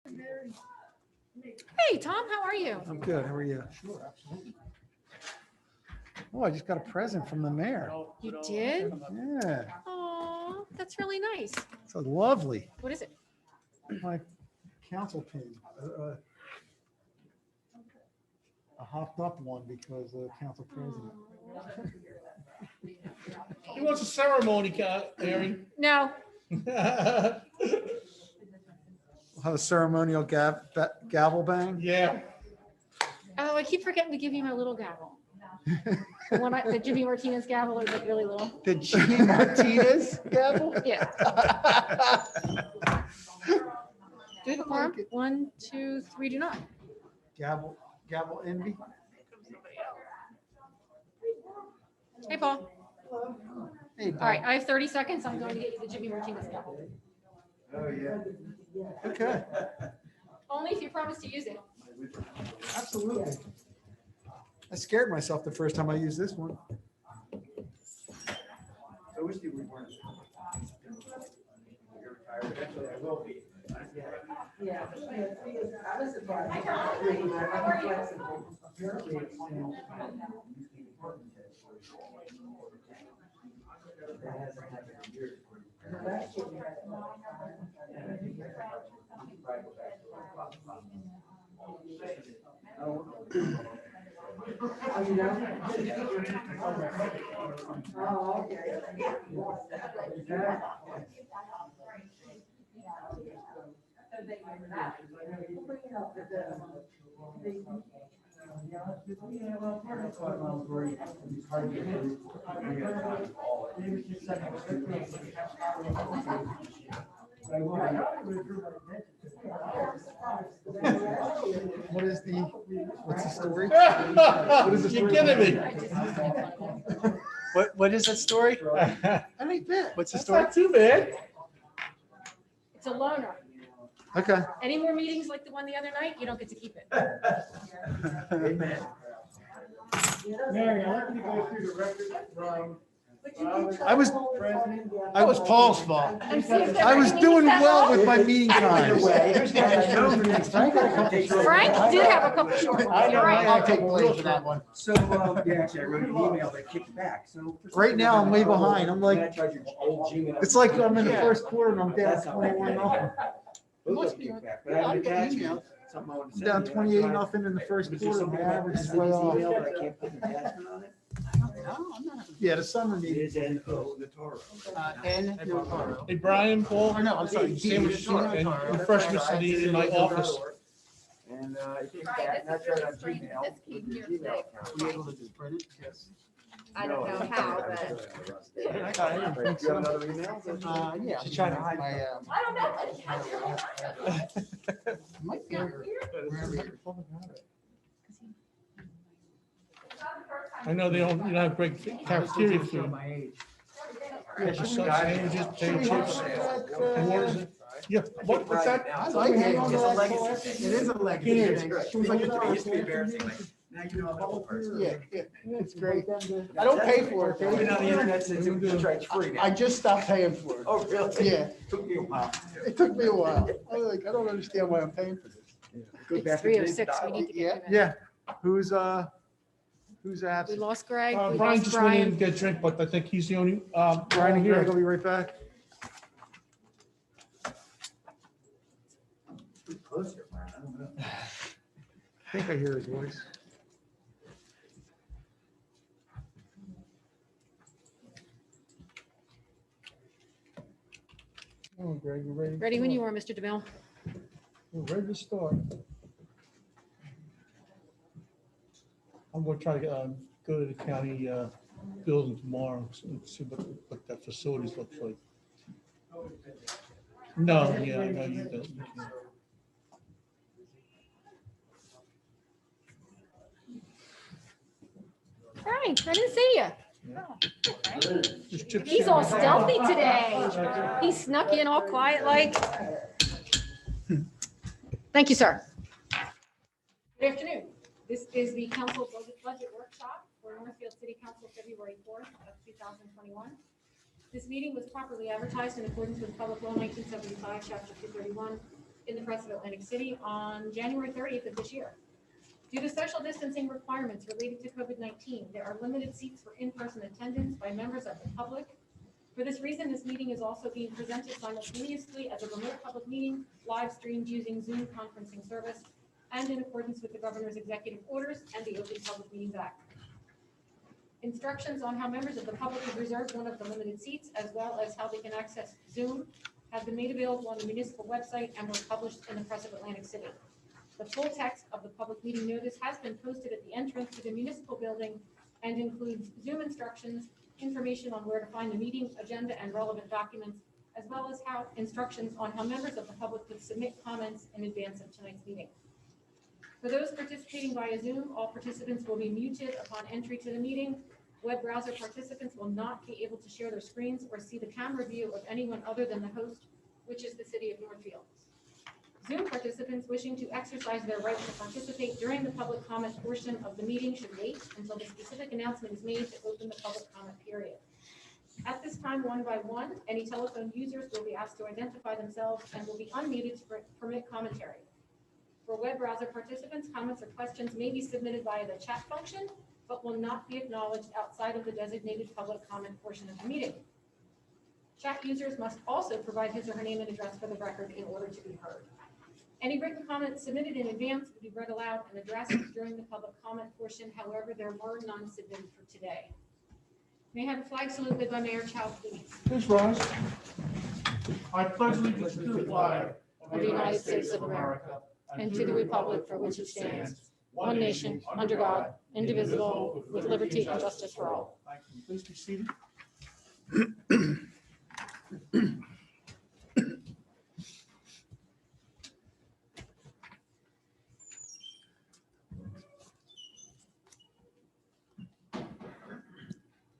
Hey, Tom, how are you? I'm good. How are you? Sure, absolutely. Oh, I just got a present from the mayor. You did? Yeah, Oh, that's really nice. it's lovely. What is it? My council pin. I hopped up one because of the council president. He wants a ceremony, Aaron. No, We'll have a ceremonial gavel bang. Yeah. oh, I keep forgetting to give you my little gavel. The Jimmy Martinez gavel is like really little. The Jimmy Martinez gavel? Yeah. Do the form. 1, 2, 3, do not. Gavel envy. Hey, Paul. Hey, All right, I have 30 seconds. I'm going to get you the Jimmy Martinez gavel. Oh, yeah. Okay. Only if you promise to use it. Absolutely. I scared myself the first time I used this one. I wish you weren't. You're retired. Eventually I will be. Yeah. I was surprised. Apparently it's that hasn't happened in years. Last year we had oh, you know? Oh, okay. What's the story? What is the story? You're kidding me. What is that story? I ain't bit. What's the That's story? not too bad. It's a loaner. Okay. Any more meetings like the one the other night, you don't get to keep it. Amen. Mary, I'd like you to go through the record from. I was That was Paul's fault. And see if there's I was anything doing you said well wrong. with my meeting times. Frank did have a couple short ones. You're right. I'll take blame for that one. So, yeah, actually, I wrote an email that kicked back, so. Right now, I'm way behind. I'm like, I tried your old Gmail. it's like I'm in the Yeah. first quarter and I'm down 21-0. Those don't kick back, but I have an attachment, something I want to I'm send down you. 28-0 in the first Was there quarter. My something about average is this way off. email that I can't put an attachment on it? Yeah, the summer It meeting. is N-O, Nataro. Hey, Brian, Paul. Oh, no, I'm sorry. Sandwich and refreshments in my office. And it came back, and I tried on Gmail. This came here Gmail today. account. Were you able to just print it? Yes. I don't know how, but Do you have another email? Yeah. She's trying to hide my, I don't know. might be here. I know they don't, you don't have great cafeteria food. Yeah, just some sandwiches, potato chips. And what is it? Yeah, what's that? I like it. It's a legacy. It is a legacy. Yeah. It was like, It used to be embarrassing, like, now you know the whole person. yeah, it's great. I don't pay for it. I've been on the internet since it was free now. I just stopped paying for it. Oh, really? Yeah, Took me a while. it took me a while. I was like, I don't understand why I'm paying for this. Go It's back to 3:06. We need to Yeah, get him in. yeah. Who's We absent? lost Greg. We Brian lost just went in Brian. and get a drink, but I think he's the only, Brian Brian here, here. I'll be right back. Closer, man. I don't know. I think I hear his voice. Oh, Greg, you ready? Ready when you are, Mr. DeMille. We're ready to start. I'm gonna try to go to the county building tomorrow and see what that facilities looks like. No, yeah, I know you don't. You can't. Frank, I didn't see you. Just chips He's in all there. stealthy today. He snuck in all quiet like. Thank you, sir. Good afternoon. This is the council budget workshop for Northfield City Council, February 4th of 2021. This meeting was properly advertised in accordance with Public Law 1975, Chapter 231, in the Press of Atlantic City on January 30th of this year. Due to social distancing requirements related to COVID-19, there are limited seats for in-person attendance by members of the public. For this reason, this meeting is also being presented simultaneously as a remote public meeting, live streamed using Zoom conferencing service, and in accordance with the governor's executive orders and the Open Public Meetings Act. Instructions on how members of the public can reserve one of the limited seats, as well as how they can access Zoom, have been made available on the municipal website and were published in the Press of Atlantic City. The full text of the public meeting notice has been posted at the entrance to the municipal building and includes Zoom instructions, information on where to find the meeting agenda and relevant documents, as well as how instructions on how members of the public could submit comments in advance of tonight's meeting. For those participating via Zoom, all participants will be muted upon entry to the meeting. Web browser participants will not be able to share their screens or see the camera view of anyone other than the host, which is the city of Northfield. Zoom participants wishing to exercise their right to participate during the public comment portion of the meeting should wait until the specific announcement is made to open the public comment period. At this time, one by one, any telephone users will be asked to identify themselves and will be unmuted to permit commentary. For web browser participants, comments or questions may be submitted via the chat function, but will not be acknowledged outside of the designated public comment portion of the meeting. Chat users must also provide his or her name and address for the record in order to be heard. Any written comments submitted in advance will be read aloud and addressed during the public comment portion. However, there were none submitted for today. May I have a flag salute led by Mayor Chow, please? Please rise. I pledge allegiance to the flag of the United States of America and to the republic for which it stands, one nation, under God, indivisible, with liberty and justice for all. Thank you. Please be seated.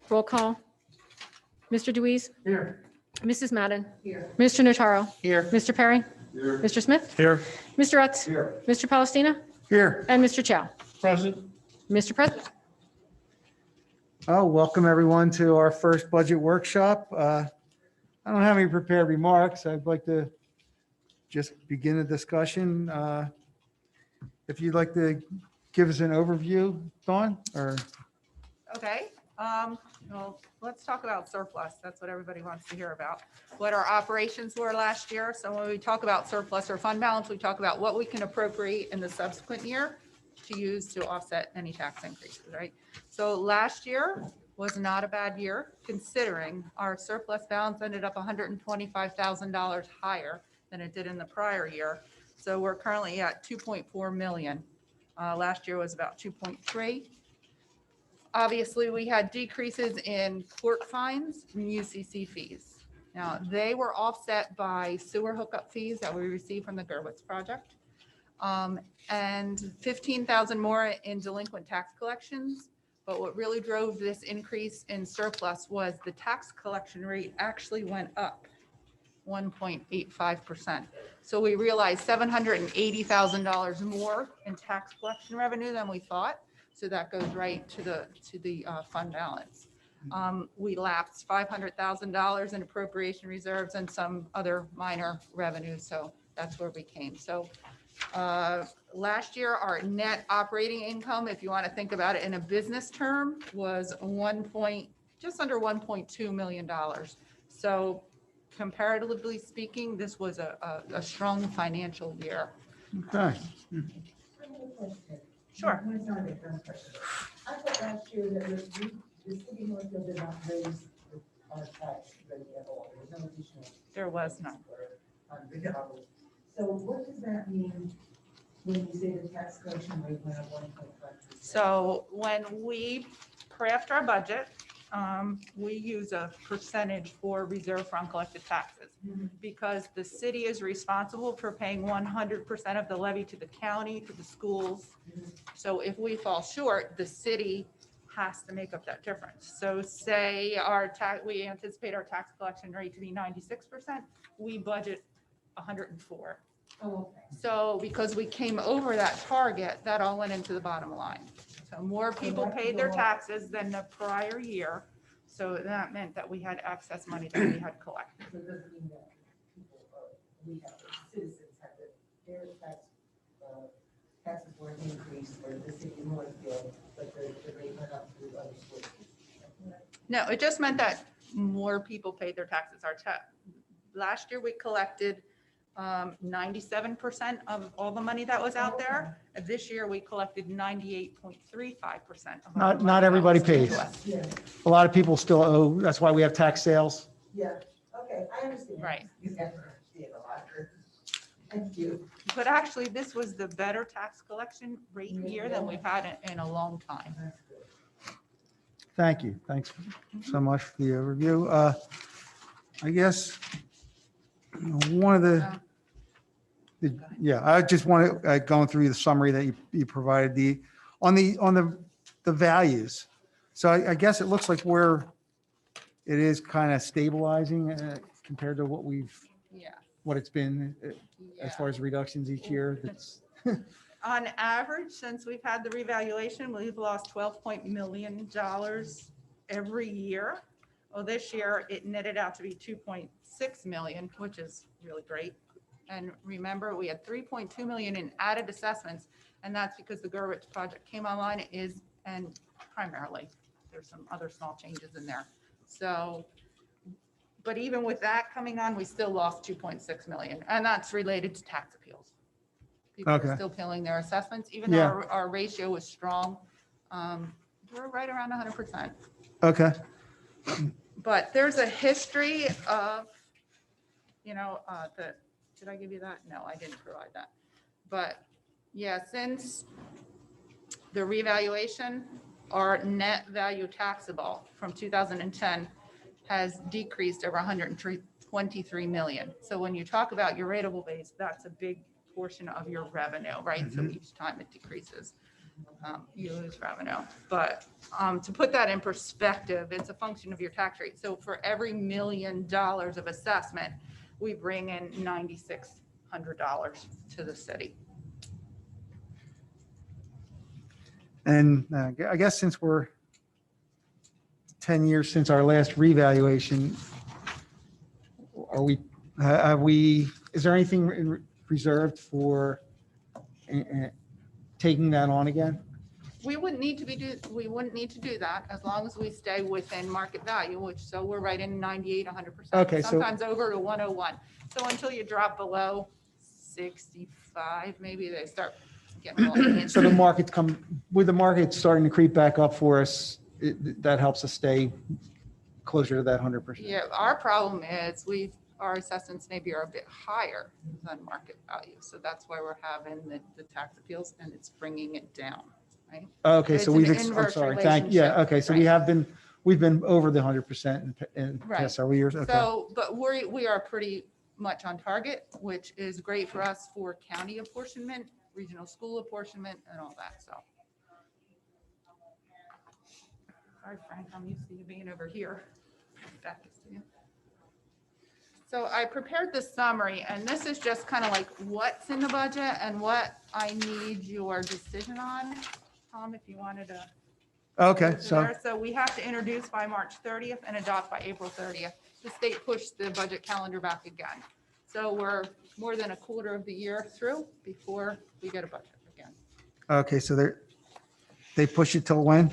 Roll call. Mr. Deweese? Here. Mrs. Madden? Here. Mr. Notaro? Here. Mr. Perry? Here. Mr. Smith? Here. Mr. Utz? Here. Mr. Palestina? Here. And Mr. Chow. Present. Mr. President? Oh, welcome everyone to our first budget workshop. I don't have any prepared remarks. I'd like to just begin the discussion. If you'd like to give us an overview, Dawn, or? Okay, well, let's talk about surplus. That's what everybody wants to hear about. What our operations were last year. So when we talk about surplus or fund balance, we talk about what we can appropriate in the subsequent year to use to offset any tax increases, right? So last year was not a bad year, considering our surplus balance ended up $125,000 higher than it did in the prior year. So we're currently at 2.4 million. Last year was about 2.3. Obviously, we had decreases in court fines and UCC fees. Now, they were offset by sewer hookup fees that we received from the Gerwitz project, and 15,000 more in delinquent tax collections. But what really drove this increase in surplus was the tax collection rate actually went up 1.85%. So we realized $780,000 more in tax collection revenue than we thought. So that goes right to the fund balance. We lapsed $500,000 in appropriation reserves and some other minor revenues. So that's where we came. So last year, our net operating income, if you want to think about it in a business term, was just under $1.2 million. So comparatively speaking, this was a strong financial year. Okay. Sure. I thought last year that the city of Northfield did not raise our tax rate at all. There was no additional. There was none. So what does that mean when you say the tax collection rate went up 1.5%? So when we craft our budget, we use a percentage for reserve for uncollected taxes because the city is responsible for paying 100% of the levy to the county, to the schools. So if we fall short, the city has to make up that difference. So say we anticipate our tax collection rate to be 96%, we budget 104. Oh, okay. So because we came over that target, that all went into the bottom line. So more people paid their taxes than the prior year. So that meant that we had excess money that we had collected. So it doesn't mean that people, we have citizens have to their taxes weren't increased for the city of Northfield, but the rate went up through other schools. No, it just meant that more people paid their taxes. Last year, we collected 97% of all the money that was out there. And this year, we collected 98.35% of all the money Not that everybody was due to pays. us. Yeah, A lot of people still owe, that's why we have tax sales. yeah, okay, I understand. Right. You never did a lot. Thank you. But actually, this was the better tax collection rate year than we've had in a long time. That's good. Thank you. Thanks so much for the overview. I guess one of yeah, I just want to, going through the summary that you provided, on the values. So I guess it looks like it is kind of stabilizing compared to Yeah. what it's been as Yeah. far as reductions each year. That's On average, since we've had the revaluation, we've lost $12 million every year. Well, this year it netted out to be 2.6 million, which is really great. And remember, we had 3.2 million in added assessments, and that's because the Gurwitz project came online and primarily, there's some other small changes in there. So, but even with that coming on, we still lost 2.6 million, and that's related to tax appeals. People Okay. are still appealing their assessments, even though Yeah. our ratio was strong. We're right around 100%. okay. But there's a history of, did I give you that? No, I didn't provide that. But yeah, since the revaluation, our net value taxable from 2010 has decreased over 123 million. So when you talk about your rateable base, that's a big portion of your revenue, right? So each time it decreases, you lose revenue. But to put that in perspective, it's a function of your tax rate. So for every $1 million of assessment, we bring in $9,600 to the city. And I guess since we're 10 years since our last revaluation, is there anything reserved for taking that on again? We wouldn't need to do that as long as we stay within market value, so we're right in 98, 100%. Okay, so- Sometimes over to 101. So until you drop below 65, maybe they start getting a little. So with the market starting to creep back up for us, that helps us stay closer to that 100%. Yeah, our problem is our assessments maybe are a bit higher than market value. So that's why we're having the tax appeals, and it's bringing it down, right? Okay, It's so an I'm inverse sorry. relationship, Okay, so right. we've been over the 100% in Right. past several years. Okay. So, but we are pretty much on target, which is great for us for county apportionment, regional school apportionment, and all that, so. Sorry, Frank, I'm used to you being over here. Back to you. So I prepared this summary, and this is just kind of like what's in the budget and what I need your decision on. Tom, if you wanted to. Okay, go through so, there. So we have to introduce by March 30th and adopt by April 30th. The state pushed the budget calendar back again. So we're more than a quarter of the year through before we get a budget again. okay, so they push it till when?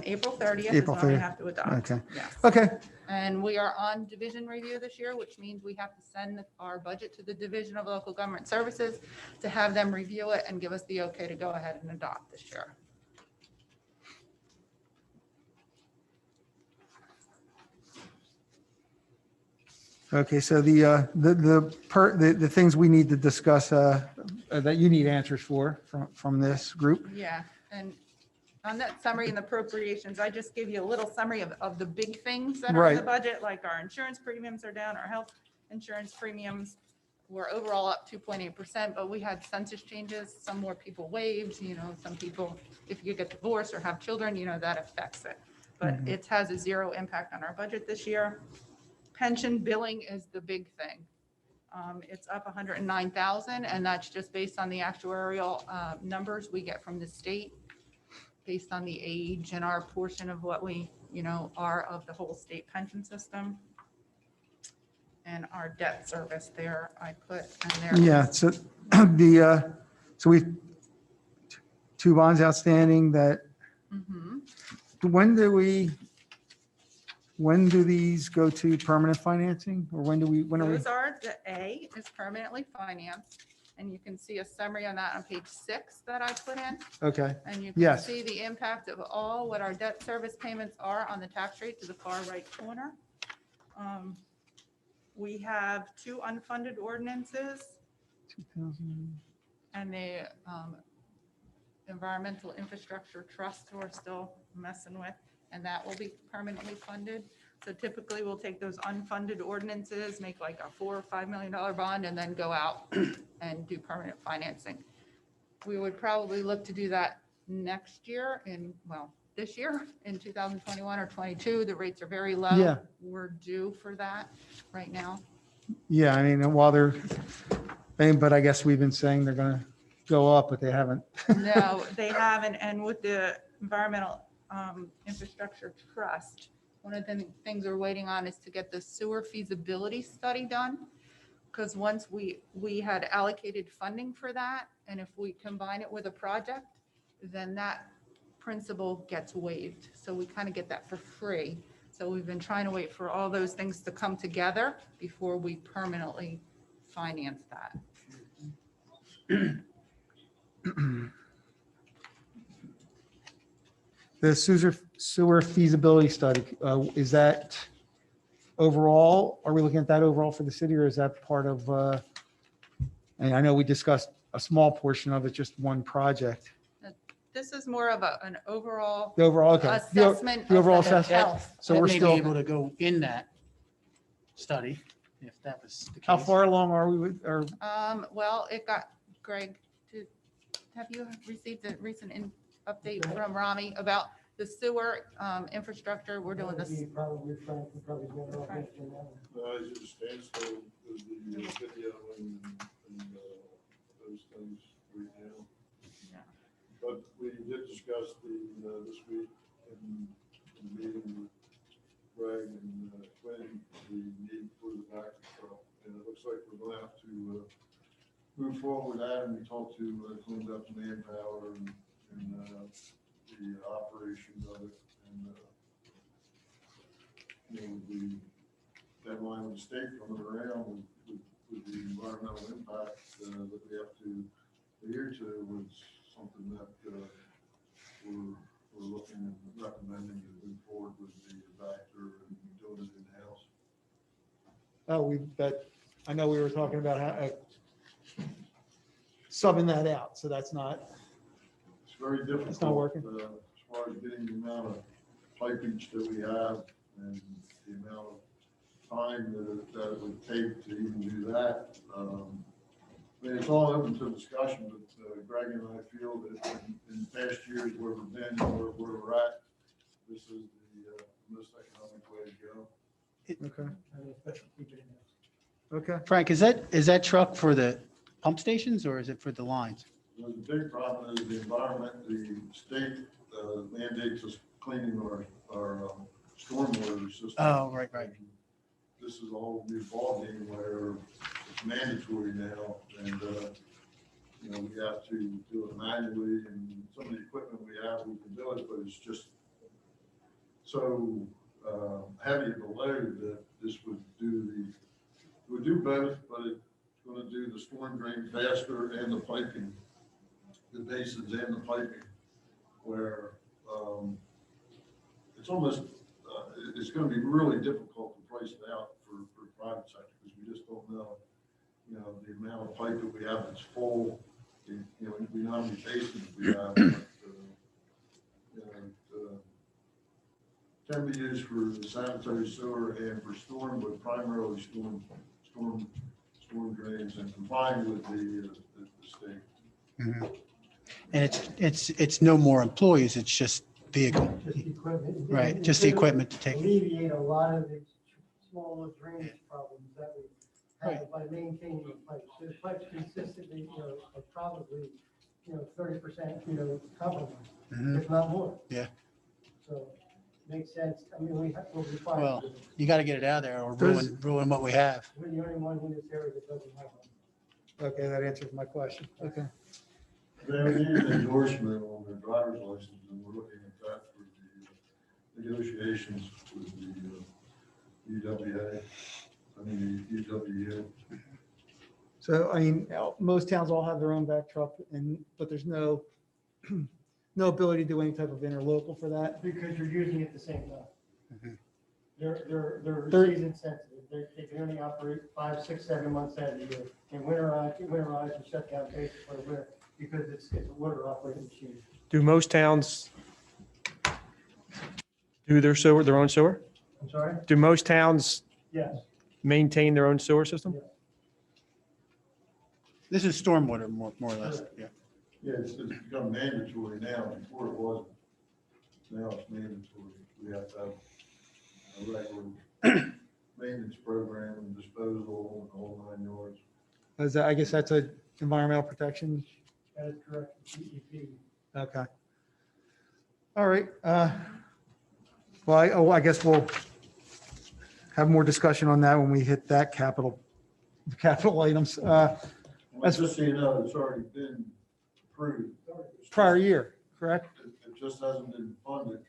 April 30th is April when we 30th. have to adopt. Okay. Yes. Okay, And we are on division review this year, which means we have to send our budget to the Division of Local Government Services to have them review it and give us the okay to go ahead and adopt this year. okay, so the things we need to discuss, that you need answers from this group. Yeah, and on that summary and appropriations, I just gave you a little summary of the big things that are in the Right. budget, like our insurance premiums are down, our health insurance premiums were overall up 2.8%, but we had census changes. Some more people waived, some people, if you get divorced or have children, that affects it. But it has a zero impact on our budget this year. Pension billing is the big thing. It's up 109,000, and that's just based on the actuarial numbers we get from the state, based on the age and our portion of what we, are of the whole state pension system. And our debt service there, I put in there. Yeah, so So we've two bonds outstanding that, Mhm. when do these go to permanent financing? Or when are we? Those are, the A is permanently financed, and you can see a summary on that on page 6 that I put in. Okay, And you can Yes. see the impact of all what our debt service payments are on the tax rate to the far right corner. We have 2 unfunded ordinances 2000. and the environmental infrastructure trust we're still messing with, and that will be permanently funded. So typically we'll take those unfunded ordinances, make like a $4 or $5 million bond, and then go out and do permanent financing. We would probably look to do that next year this year in 2021 or 22. The rates are very low. Yeah. We're due for that right now. Yeah, I mean, but I guess we've been saying they're gonna go up, but they haven't. No, they haven't. And with the environmental infrastructure trust, one of the things we're waiting on is to get the sewer feasibility study done. Because once we had allocated funding for that, and if we combine it with a project, then that principal gets waived. So we kind of get that for free. So we've been trying to wait for all those things to come together before we permanently finance that. The sewer feasibility study, is that overall, are we looking at that overall for the city, or is that part of, and I know we discussed a small portion of it, just one project. This is more of an overall The overall, okay. assessment The overall of the assessment. health. So That we're may be still, able to go in that study, if that was the case. how far along are we with, or, Well, it got, Greg, have you received a recent update from Rami about the sewer infrastructure? We're doing this. Probably Frank would probably get off Right. after that. As it stands, though, the video and those things right now. Yeah. But we did discuss this week in the meeting with Greg and Quinn, the need for the back truck. And it looks like we're going to have to move forward with that. And we talked to clean up the manpower and the operation of it. And, the deadline with the state coming around with the environmental impact that we have to adhere to was something that we're looking and recommending to move forward with the factor and doing it in-house. I know we were talking about subbing that out, so that's not, It's very difficult. It's not working. As far as getting the amount of pipage that we have and the amount of time that it would take to even do that. I mean, it's all open to discussion, but Greg and I feel that in past years where we've been and where we're at, this is the most economic way to go. okay, And especially keep it in okay. Frank, is that truck for the pump stations or is it for the lines? The big problem is the environment. The state mandates us cleaning our stormwater system. Oh, right. This is a whole new ballgame where it's mandatory now, and we have to do it manually. And some of the equipment we have, we can do it, but it's just so heavy of a load that this would do both, but it's going to do the storm drain faster and the piping, the basins and the piping, where it's almost, it's going to be really difficult to price it out for the private sector, because we just don't know, the amount of pipe that we have that's full, we know how many basins we have, but, it can be used for the sanitary sewer and for storm, but primarily storm drains and complying with the state. Mhm. And it's no more employees, it's just vehicle, Just equipment. right? Just the equipment to take. Alleviate a lot of the small drainage problems that we have by maintaining the pipes. So the pipes consistently, are probably, 30%, compromised, Mhm. if not more. Yeah. So makes sense. I mean, we'll be fine. Well, you got to get it out of there or Does- ruin what we have. We're the only one in this area that doesn't have one. Okay, that answers my question. Okay. They need an endorsement on their driver's license, and we're looking at that for the negotiations with the UWA, UWU. So, I mean, most towns all have their own back truck but there's no, no ability to do any type of interlocal for that. Because you're using it at the same time. Mhm. They're They're- season sensitive. They can only operate 5, 6, 7 months out of the year. And winterize and shut down basically for winter because it's a water operating machine. Do most towns do their own sewer? I'm sorry? Do most towns Yes. maintain their own sewer system? This is stormwater more or less, yeah. Yeah, it's become mandatory now, before it wasn't. Now it's mandatory. We have to have a regular maintenance program and disposal and the whole 9 yards. I guess that's a environmental protection. That is correct. DEP. Okay. All right. Well, I guess we'll have more discussion on that when we hit that capital items. That's just so you know, it's already been approved. Prior year, correct? It just hasn't been funded,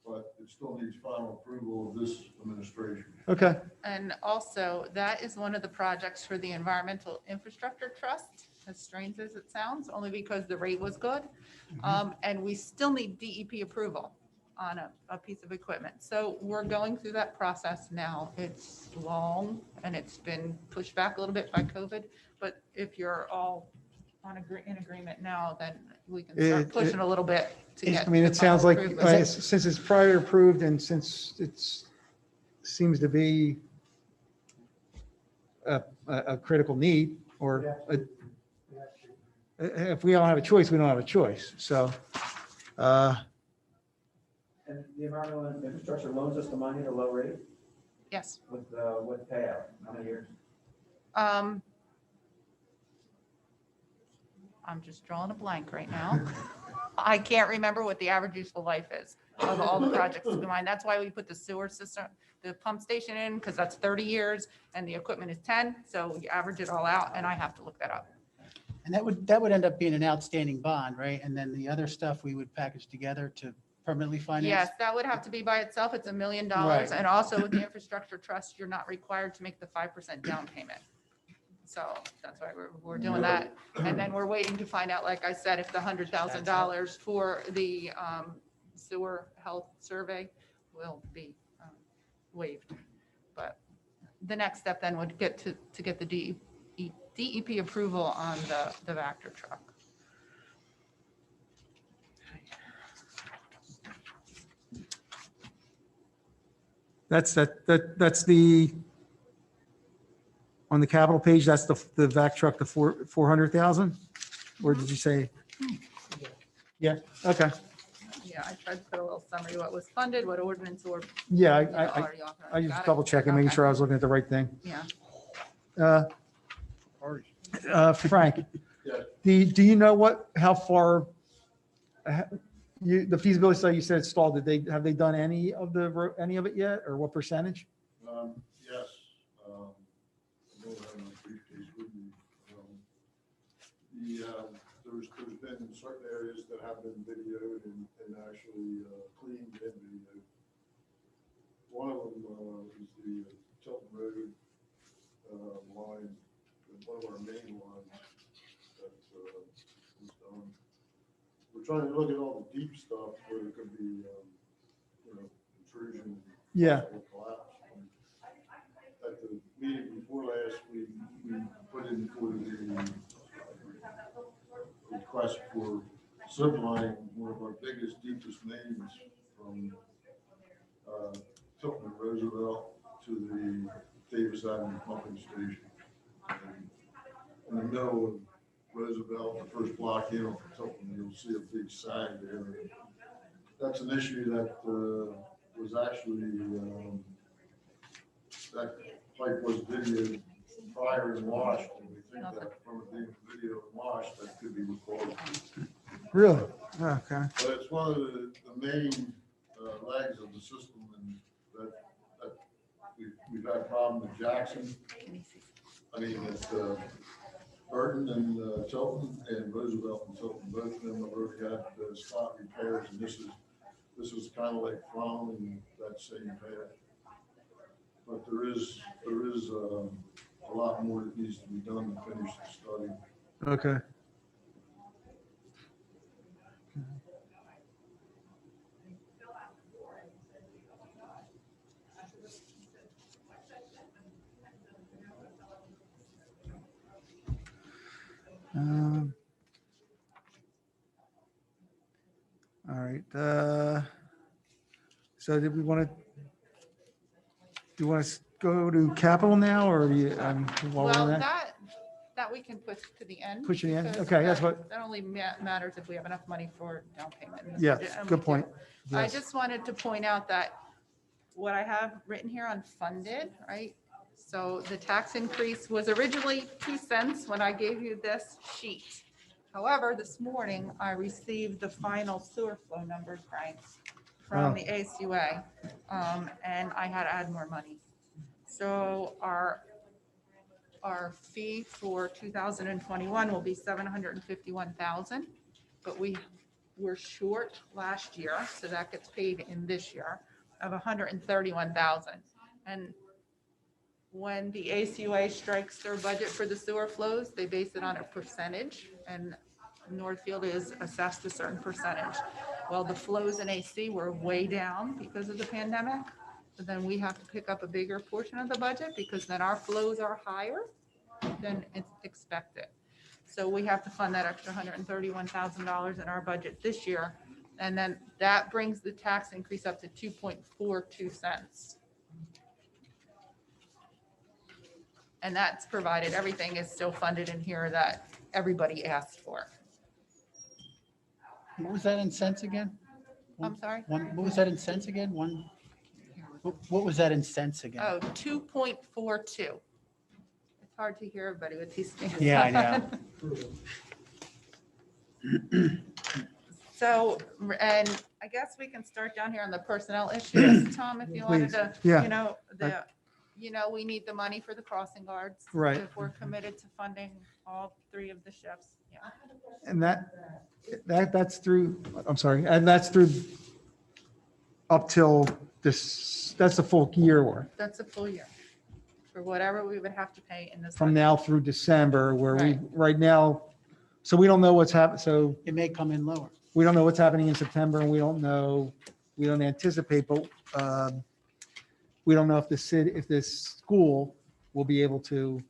but it still needs final approval of this administration. Okay. And also, that is one of the projects for the Environmental Infrastructure Trust, as strange as it sounds, only because the rate was good. And we still need DEP approval on a piece of equipment. So we're going through that process now. It's long and it's been pushed back a little bit by COVID. But if you're all in agreement now, then we can start pushing a little bit to get. I mean, the it sounds final like, approval. since it's prior approved and since it's, seems to be a critical need, or if we don't have a choice, we don't have a choice. So, And the environmental infrastructure loans us the money at a low rate Yes. with payout, how many years? I'm just drawing a blank right now. I can't remember what the average useful life is of all the projects combined. That's why we put the sewer system, the pump station in, because that's 30 years and the equipment is 10. So you average it all out and I have to look that up. And that would end up being an outstanding bond, right? And then the other stuff we would package together to permanently finance? Yes, that would have to be by itself. It's $1 million. Right. And also with the infrastructure trust, you're not required to make the 5% down payment. So that's why we're doing that. And then we're waiting to find out, like I said, if the $100,000 for the sewer health survey will be waived. But the next step then would get to get the DEP approval on the Vector truck. that's the, on the capital page, that's the vac truck, the 400,000? Or did you say? Yeah, okay. Yeah, I tried to put a little summary, what was funded, what ordinance or. Yeah, you know, I already authorized. just Got it? double checking, making Okay. sure I was looking at the right thing. Yeah. Frank, Yes. do you know how far, the feasibility study you said it's stalled, have they done any of it yet, or what percentage? Yes. I don't have my briefcase with me. There's been certain areas that have been videoed and actually cleaned and videoed. One of them is the Tilton Road line, one of our main lines that was done. We're trying to look at all the deep stuff where there could be, intrusion. Yeah. possible collapse. At the meeting before last, we put in for the request for subline one of our biggest, deepest mains from Tilton and Roosevelt to the Davis Avenue pumping station. And in the middle of Roosevelt, the first block in from Tilton, you'll see a big sag there. That's an issue that was actually, that pipe was videoed prior and washed, and we think that from it being video and washed, that could be recorded. Really? Okay. But it's one of the main legs of the system, and that we've had a problem with Jackson. I mean, Martin and Tilton, and Roosevelt and Tilton, both of them have already got the spot repairs, and this is kind of like following that same path. But there is a lot more that needs to be done to finish the study. Okay. All right. So did we want to, do you want to go to capital now or you, while we're Well, on that? that we can push to the end. Push it in? because Okay, that's that- what, That only matters if we have enough money for down payment. in this yeah, budget, and good we do. point. I Yes. just wanted to point out that what I have written here on funded, right? So the tax increase was originally 2 cents when I gave you this sheet. However, this morning I received the final sewer flow numbers, Frank, from Oh. the ACUA, and I had to add more money. So our fee for 2021 will be 751,000, but we were short last year, so that gets paid in this year, of 131,000. And when the ACUA strikes their budget for the sewer flows, they base it on a percentage, and Northfield is assessed a certain percentage. Well, the flows in AC were way down because of the pandemic, but then we have to pick up a bigger portion of the budget because then our flows are higher than it's expected. So we have to fund that extra $131,000 in our budget this year. And then that brings the tax increase up to 2.42 cents. And that's provided everything is still funded in here that everybody asked for. What was that in cents again? I'm sorry? What was that in cents again? What was that in cents again? Oh, 2.42. It's hard to hear everybody with these things. Yeah, I know. So, and I guess we can start down here on the personnel issues, Tom, if you wanted Please. to, Yeah. we need the money for the crossing guards. Right. If we're committed to funding all 3 of the shifts, yeah. And that's through, I'm sorry, and that's through up till this, that's the full year or That's a full year for whatever we would have to pay in this. from budget. now through December where we, Right. right now, so we don't know what's happening. So It may come in lower. we don't know what's happening in September and we don't anticipate, but we don't know if if this school will be able to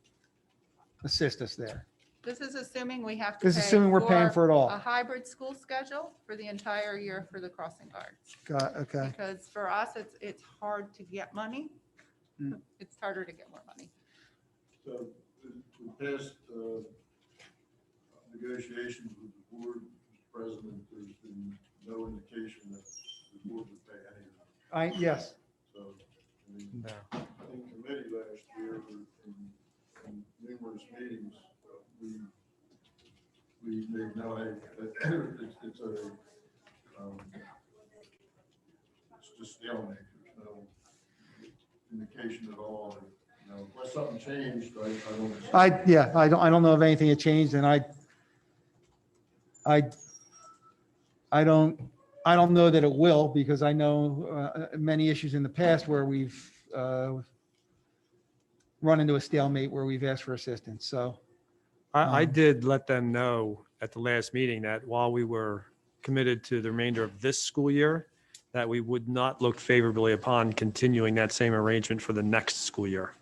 assist us there. This is assuming we have to. This is assuming we're paying for it all. A hybrid school schedule for the entire year for the crossing guards. Okay. Because for us, it's hard to get money. Mm. It's harder to get more money. So the past negotiations with the board, Mr. President, there's been no indication that the board would pay any of it. Yes. So, I mean, in committee last year, in numerous meetings, we made no, it's just stalemate. There's no indication at all. Unless something changed, I don't. I don't know if anything had changed and I don't know that it will because I know many issues in the past where we've run into a stalemate where we've asked for assistance. So, I did let them know at the last meeting that while we were committed to the remainder of this school year, that we would not look favorably upon continuing that same arrangement for the next school year.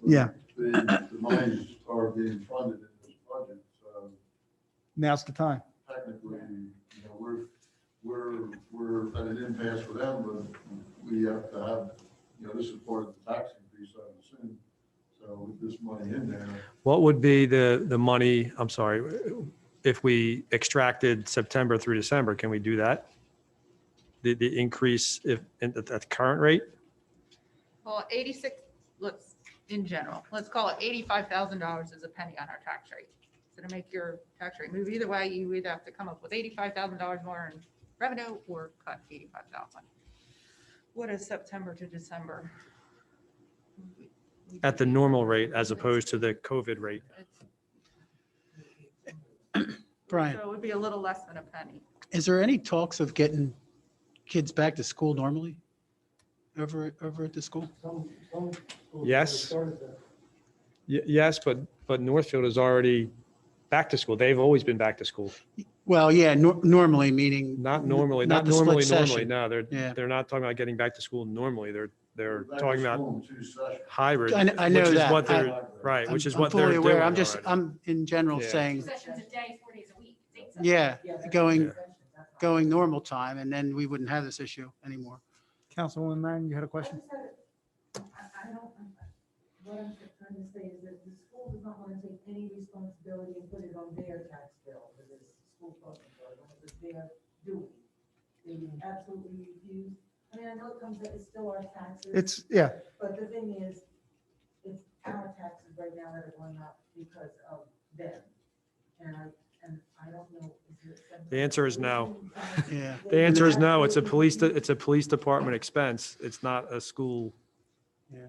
yeah, The monies are being funded in this budget, so now's the time. technically, we're at an impasse with them, but we have to have, this is part of the tax increase, I would assume. So with this money in there, What would be the money, I'm sorry, if we extracted September through December, can we do that? The increase at the current rate? Well, 86, let's call it $85,000 is a penny on our tax rate. So to make your tax rate move either way, you either have to come up with $85,000 more in revenue or cut 85,000. What is September to December? At the normal rate as opposed to the COVID rate. Brian, So it would be a little less than a penny. is there any talks of getting kids back to school normally over at the school? Some schools Yes. started that. Yes, but Northfield is already back to school. They've always been back to school. Well, yeah, normally, meaning. Not normally, not not the split normally, session. No, Yeah. they're not talking about getting back to school normally. They're Back to talking about school in 2 sessions. hybrid. I know which is that. what they're Right, which is I'm what they're fully doing aware. I'm just, already. I'm in general Yeah. saying, Sessions a day, 4 days a week. It's 8 sessions. yeah, going normal time, and then we wouldn't have this issue anymore. Councilwoman Marion, you had a question? I don't, what I'm trying to say is that the school does not want to take any responsibility and put it on their tax bill for this school program, because they're doing. They absolutely refuse. I mean, I know it comes, it's still our taxes. It's, yeah, But the thing is, it's our taxes right now that are going up because of them. And I don't know. The answer is no. Yeah. The answer is no. It's a police department expense. It's not a school.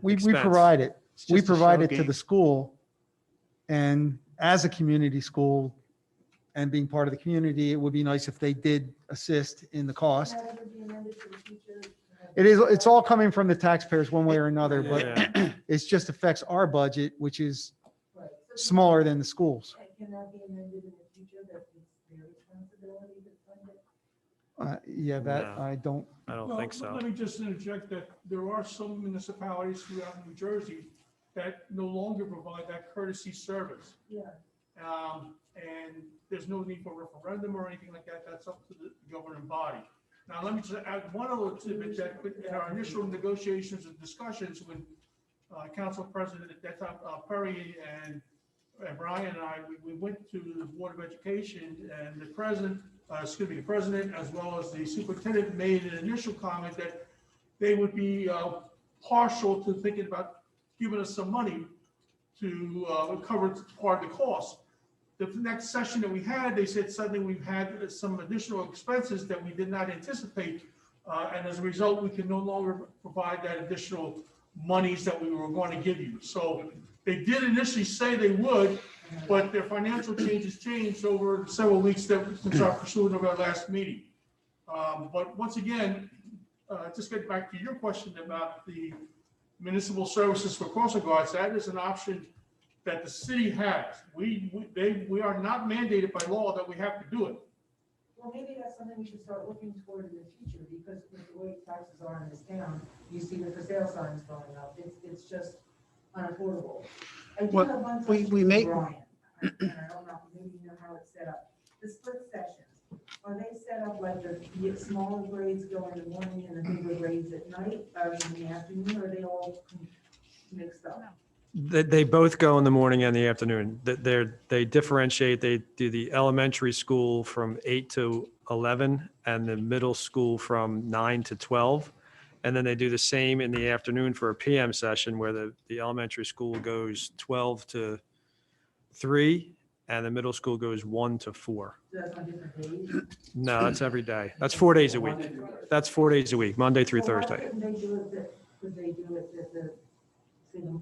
we Expense. provide it. It's We just a provide shell it to game. the school. And as a community school and being part of the community, it would be nice if they did assist in the cost. Can that ever be amended for the future? It's all coming from the taxpayers one way or another, but Yeah. it just affects our budget, which is Right. So smaller than the schools. can that be amended in the future, that it's their responsibility to fund it? Yeah, that, No. I don't, I don't Well, think so. Let me just interject that there are some municipalities throughout New Jersey that no longer provide that courtesy service. Yeah. And there's no need for referendum or anything like that. That's up to the governing body. Now, let me just add one other tidbit that in our initial negotiations and discussions when Council President at that time, Perry and Brian and I, we went to the Board of Education and the president as well as the superintendent made an initial comment that they would be partial to thinking about giving us some money to cover part of the cost. The next session that we had, they said suddenly we've had some additional expenses that we did not anticipate. And as a result, we can no longer provide that additional monies that we were going to give you. So they did initially say they would, but their financial changes changed over several weeks since our pursuit of our last meeting. But once again, just get back to your question about the municipal services for crossing guards, that is an option that the city has. We are not mandated by law that we have to do it. Well, maybe that's something we should start looking toward in the future, because with the way taxes are in this town, you see the for sale signs going up. It's just unaffordable. I do Well, have one we question make- for Brian, and I don't know, maybe you know how it's set up. The split sessions, are they set up like the smaller grades go in the morning and the bigger grades at night, or in the afternoon, or are they all mixed up? They both go in the morning and the afternoon. They differentiate. They do the elementary school from 8 to 11 and the middle school from 9 to 12. And then they do the same in the afternoon for a PM session where the elementary school goes 12 to 3 and the middle school goes 1 to 4. So that's on different days? No, that's every day. That's 4 days a week. That's 4 days a week, Monday through Well, why Thursday. couldn't they do it could they do it that say, the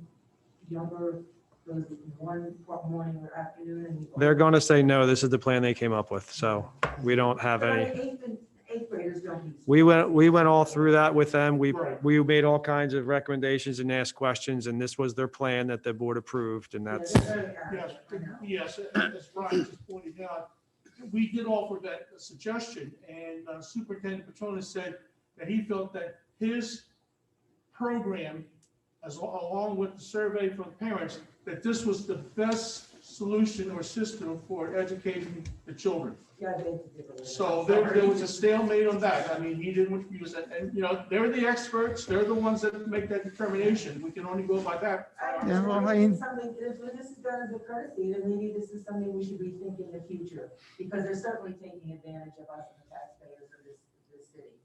younger, goes one morning or afternoon and? They're going to say, no, this is the plan they came up with. So we don't have But any. eighth graders don't use. We went all through that with them. We made all kinds of recommendations and asked questions, and this was their plan that the board approved, and that's, Yes, as Brian just pointed out, we did offer that suggestion, and Superintendent Petronas said that he felt that his program, along with the survey from parents, that this was the best solution or system for educating the children. Yeah, they did it. So there was a stalemate on that. I mean, he didn't use it, and, you know, they're the experts, they're the ones that make that determination. We can only go by that. Yeah, well, I mean- Something, if this is done as a courtesy, then maybe this is something we should rethink in the future, because they're certainly taking advantage of us and the taxpayers of this city.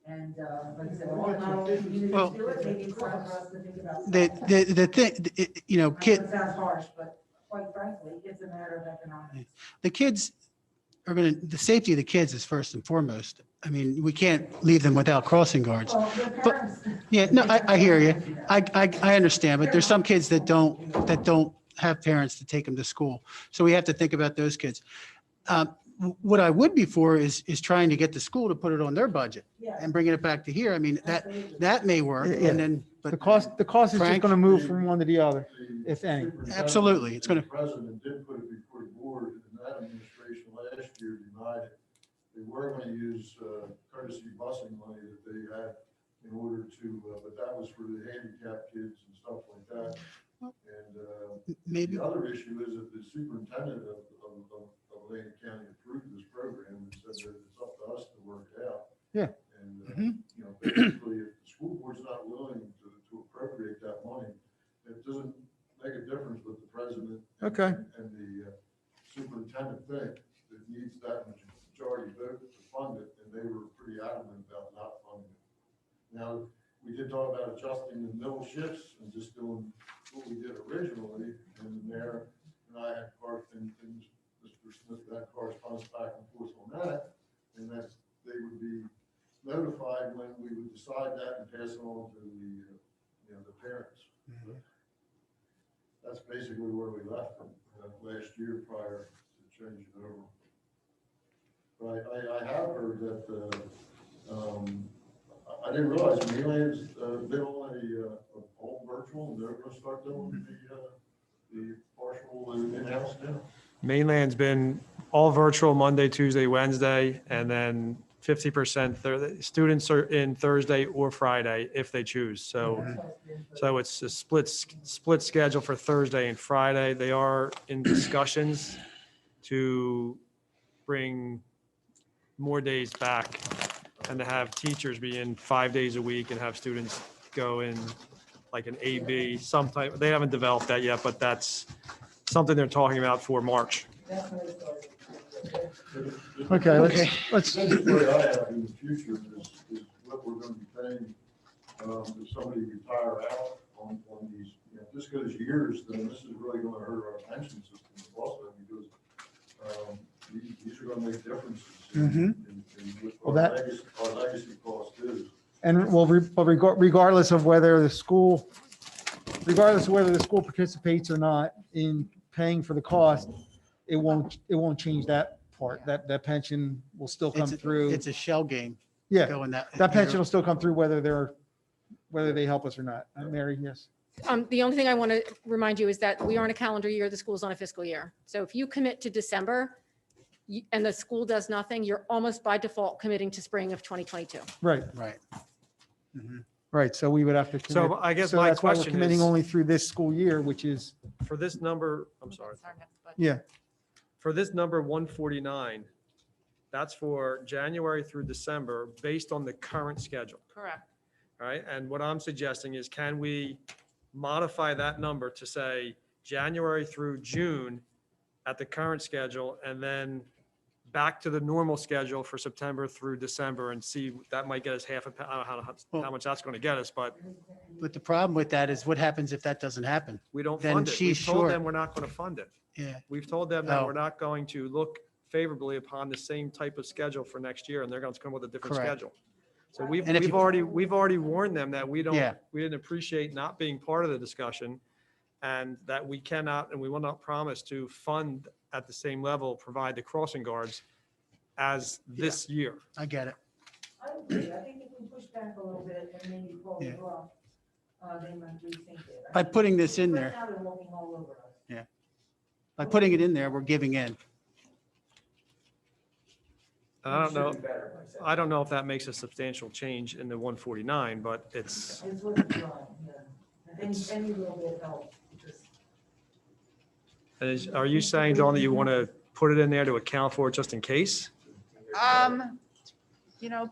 And, like I said, not all communities Well- do it, maybe it's time for us to think about. The thing, you know, I know kid, it sounds harsh, but quite frankly, it's a matter of economics. the kids are the safety of the kids is first and foremost. I mean, we can't leave them without crossing guards. Well, their But- parents. Yeah, no, I hear you. I understand, but there's some kids that don't have parents to take them to school. So we have to think about those kids. What I would be for is trying to get the school to put it on their budget Yeah. and bringing it back to here. I mean, Absolutely. that may work. Yeah. And then, The but cost is just Frank? going to move from one to the other. The If any. superintendent Absolutely, it's gonna- and the President did put it before the board, and that administration last year denied it. They were going to use courtesy busing money that they had in order to, but that was for the handicapped kids and stuff like that. And maybe, the other issue is that the superintendent of Lane County approved this program and said that it's up to us to work it out. Yeah. And, you know, basically, if the school board's not willing to appropriate that money, it doesn't make a difference what the president Okay. and the superintendent think. It needs that majority vote to fund it, and they were pretty adamant about not funding it. Now, we did talk about adjusting the middle shifts and just doing what we did originally, and the mayor and I had Mr. Smith had correspondence back and forth on that, and that they would be notified when we would decide that and pass it on to the, the parents. That's basically where we left them last year prior to changing it over. But I have heard that, I didn't realize Mainland's been on all virtual, and they're gonna start doing the partial in-house now. Mainland's been all virtual Monday, Tuesday, Wednesday, and then 50% students are in Thursday or Friday if they choose. So it's a split schedule for Thursday and Friday. They are in discussions to bring more days back and to have teachers be in 5 days a week and have students go in like an AB, some type. They haven't developed that yet, but that's something they're talking about for March. Okay, let's, The way I have in the future is what we're gonna be paying, if somebody retire out on these, if this goes years, then this is really gonna hurt our pension system also, because, these are gonna make differences in what Well, our legacy cost is. and well, regardless of whether the school participates or not in paying for the cost, it won't change that part. That pension will still come through. it's a shell game. Yeah, Going that pension will still come through whether they help us or not. Mary, yes. The only thing I want to remind you is that we are in a calendar year, the school's on a fiscal year. So if you commit to December and the school does nothing, you're almost by default committing to spring of 2022. Right, Right. right. So we would have to commit. So I guess So my that's why we're question committing is, only through this school year, which is, for this number, I'm sorry, It's our next budget. yeah, for this number 149, that's for January through December based on the current schedule. Correct. All right, and what I'm suggesting is, can we modify that number to say January through June at the current schedule, and then back to the normal schedule for September through December, and see, that might get us half, I don't know how much that's going to get us, but But the problem with that is what happens if that doesn't happen? we don't Then fund it. she's We've told short. them we're not going to fund it. Yeah. We've told them that Oh. we're not going to look favorably upon the same type of schedule for next year, and they're going to come with a different Correct. schedule. So we've And if you- already warned them that we Yeah. didn't appreciate not being part of the discussion, and that we cannot, and we will not promise to fund at the same level, provide the crossing guards as this year. I get it. I agree. I think if we push back a little bit and maybe pull it Yeah. off, they might rethink it. By putting this in Right there, now, they're walking all over us. by putting it in there, we're giving in. And I don't know, Should be better myself. I don't know if that makes a substantial change in the 149, but it's, It's worth a try, yeah. Any little bit helps. are you saying, Dawn, that you want to put it in there to account for it just in case?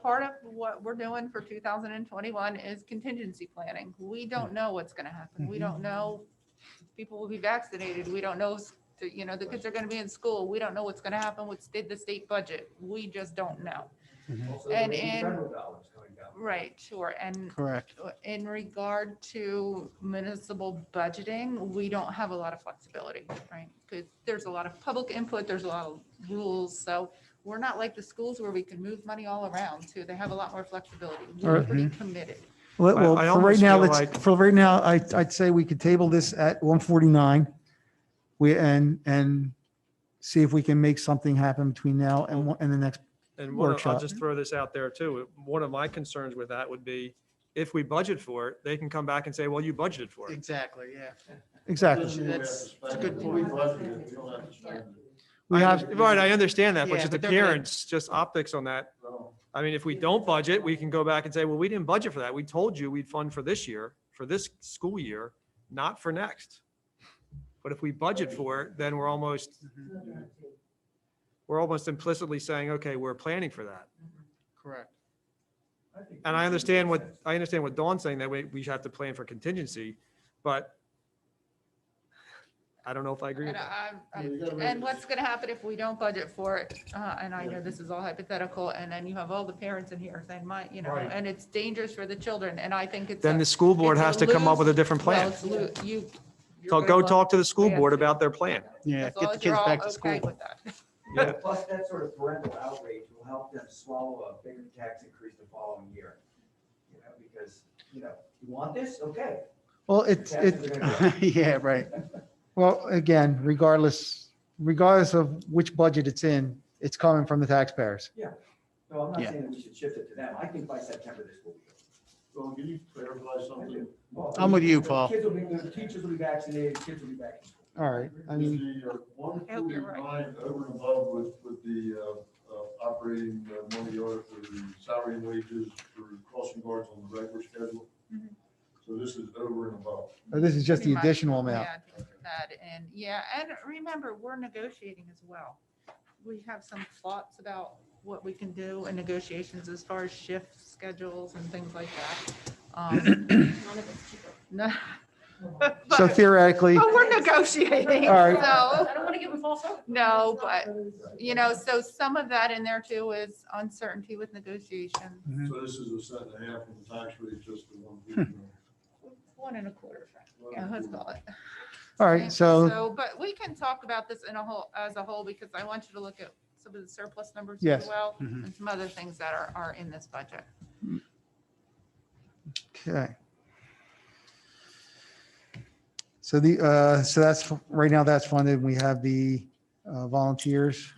Part of what we're doing for 2021 is contingency planning. We don't know what's going to happen. We don't know if people will be vaccinated. We don't know, the kids are going to be in school. We don't know what's going to happen with the state budget. We just don't know. Also, And there may be in- federal dollars coming down. Right, sure. And Correct. in regard to municipal budgeting, we don't have a lot of flexibility, right? Because there's a lot of public input, there's a lot of rules. So we're not like the schools where we can move money all around too. They have a lot more flexibility. We're Alright. pretty committed. well, I for right almost now, feel let's, like- for right now, I'd say we could table this at 149. And see if we can make something happen between now and the next. And I'll Workshop. just throw this out there too. One of my concerns with that would be if we budget for it, they can come back and say, well, you budgeted for it. Exactly, yeah. Exactly. Doesn't mean we have to That's spend a good it. We point. budgeted it, we don't have to spend it. We have, Right, I understand that, but Yeah, just but they're gonna- appearance, just optics on that. So, I mean, if we don't budget, we can go back and say, well, we didn't budget for that. We told you we'd fund for this year, for this school year, not for next. But if we budget for it, then we're almost implicitly saying, okay, we're planning for that. Correct. And I understand what Dawn's saying, that we have to plan for contingency, but I don't know if I agree with And that. and what's gonna happen if we don't budget for it? And I know this is all hypothetical, and then you have all the parents in here saying, Right. and it's dangerous for the children, and I think it's. Then a- the school board it's a has to come up with a different well, plan. it's you're So gonna go look- talk to the school Yeah. board about their plan. Yeah, As get long the as you're kids all back to okay school. with that. Yeah. Plus, that sort of parental outrage will help them swallow a bigger tax increase the following year. Because, you want this? Okay. well, Taxes are gonna go up. Yeah, right. well, again, regardless of which budget it's in, it's coming from the taxpayers. No, I'm not Yeah. saying that we should shift it to them. I think by September this will be. so can you clarify something? Well, I'm with you, the Paul. Kids will be, the teachers will be vaccinated, kids will be back in school. All right, I mean, Is the one I hope you're right. forty-nine over and above with the operating money or for the salary and wages for crossing guards on the regular schedule? Mhm. So this is over and above. this is just the Pretty much. additional amount. Yeah, I think that, and remember, we're negotiating as well. We have some thoughts about what we can do in negotiations as far as shift schedules and things like that. None of it's cheaper. No. So But theoretically, but we're negotiating, All right. so, I don't want to give them false hope. no, but, so some of that in there too is uncertainty with negotiation. So this is a cent and a half on the tax rate, just the 149. 1.25. Yeah, let's call it. all right, so, But we can talk about this as a whole, because I want you to look at some of the surplus numbers as Yes. well, Mhm. and some other things that are in this budget. okay. So so that's, right now that's funded. We have the volunteers.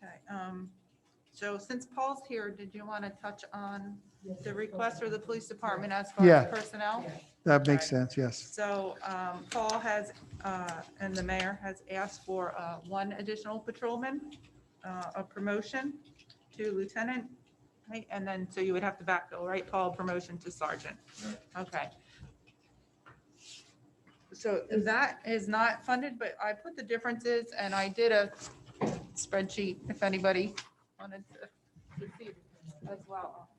Okay, so since Paul's here, did you want to touch on the request for the police department as far Yeah. as personnel? That makes Okay. sense, yes. So Paul has, and the mayor has asked for one additional patrolman, a promotion to lieutenant, right? And then, so you would have to backfill, right, Paul, promotion to sergeant? Okay. So that is not funded, but I put the differences, and I did a spreadsheet if anybody wanted to see it as well.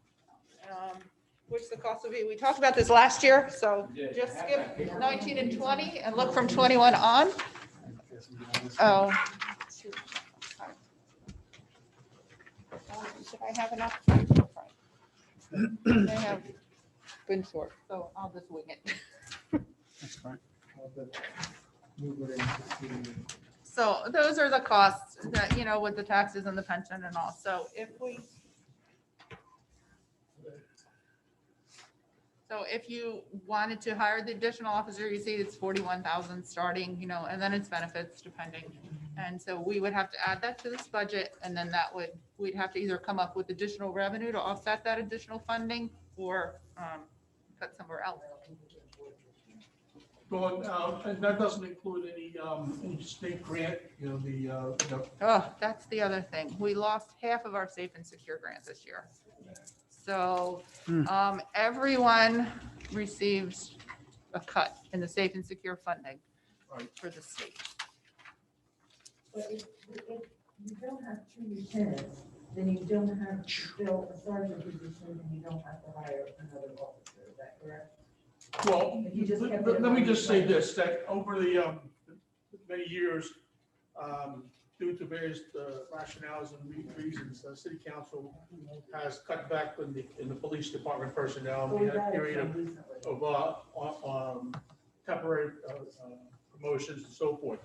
Which the cost would be. We talked about this last year, so just skip 19 and 20 and look from 21 on. Oh. shoot. Sorry. Should I have enough? I have been short, so I'll just wing it. That's fine. So those are the costs that, with the taxes and the pension and all. So if you wanted to hire the additional officer, you see it's 41,000 starting, and then it's benefits depending. And so we would have to add that to this budget, and then we'd have to either come up with additional revenue to offset that additional funding or cut somewhere else. Well, and that doesn't include any state grant, Oh, that's the other thing. We lost half of our safe and secure grant this year. So everyone receives a cut in the safe and secure funding for the state. But if you don't have two lieutenants, then you don't have to fill a sergeant position and you don't have to hire another officer, is that correct? well, If you just kept it let me at just say 1%. this, that over the many years, due to various rationales and reasons, the city council has cut back in the police department personnel. But We we had a got it period some recently. of temporary promotions and so forth.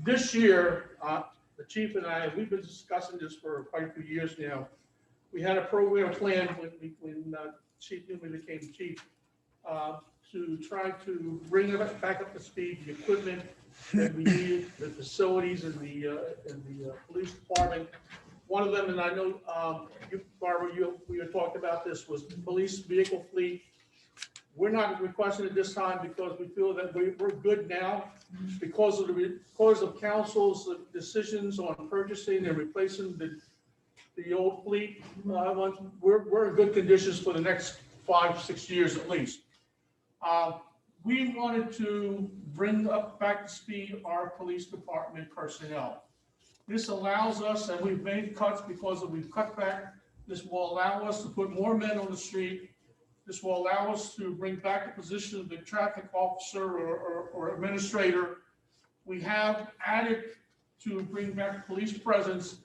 This year, the chief and I, we've been discussing this for quite a few years now. We had a program planned when Chief Newman became chief, to try to bring it back up to speed, the equipment that we need, the facilities in the police department. One of them, and I know, you, Barbara, we had talked about this, was the police vehicle fleet. We're not requesting it this time because we feel that we're good now because of council's decisions on purchasing and replacing the old fleet. We're in good conditions for the next 5-6 years at least. We wanted to bring back to speed our police department personnel. This allows us, and we've made cuts because we've cut back. This will allow us to put more men on the street. This will allow us to bring back the position of the traffic officer or administrator. We have added to bring back police presence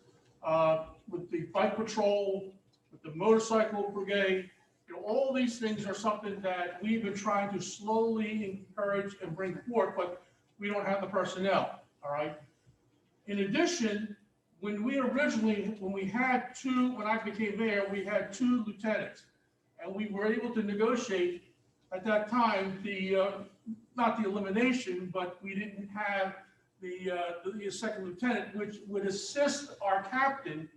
with the bike patrol, with the motorcycle brigade. You know, all these things are something that we've been trying to slowly encourage and bring forth, but we don't have the personnel, all right? In addition, when I became mayor, we had 2 lieutenants. And we were able to negotiate at that time not the elimination, but we didn't have the second lieutenant, which would assist our captain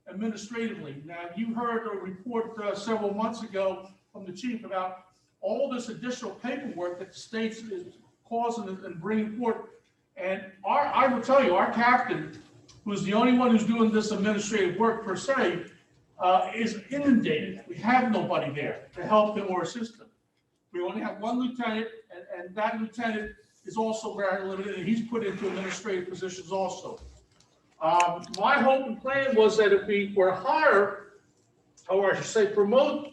administratively. Now, you heard a report several months ago from the chief about all this additional paperwork that the state is causing and bringing forth. And I will tell you, our captain, who's the only one who's doing this administrative work per se, is inundated. We have nobody there to help him or assist him. We only have 1 lieutenant, and that lieutenant is also very limited, and he's put into administrative positions also. My hope and plan was that if we were to hire, or I should say promote,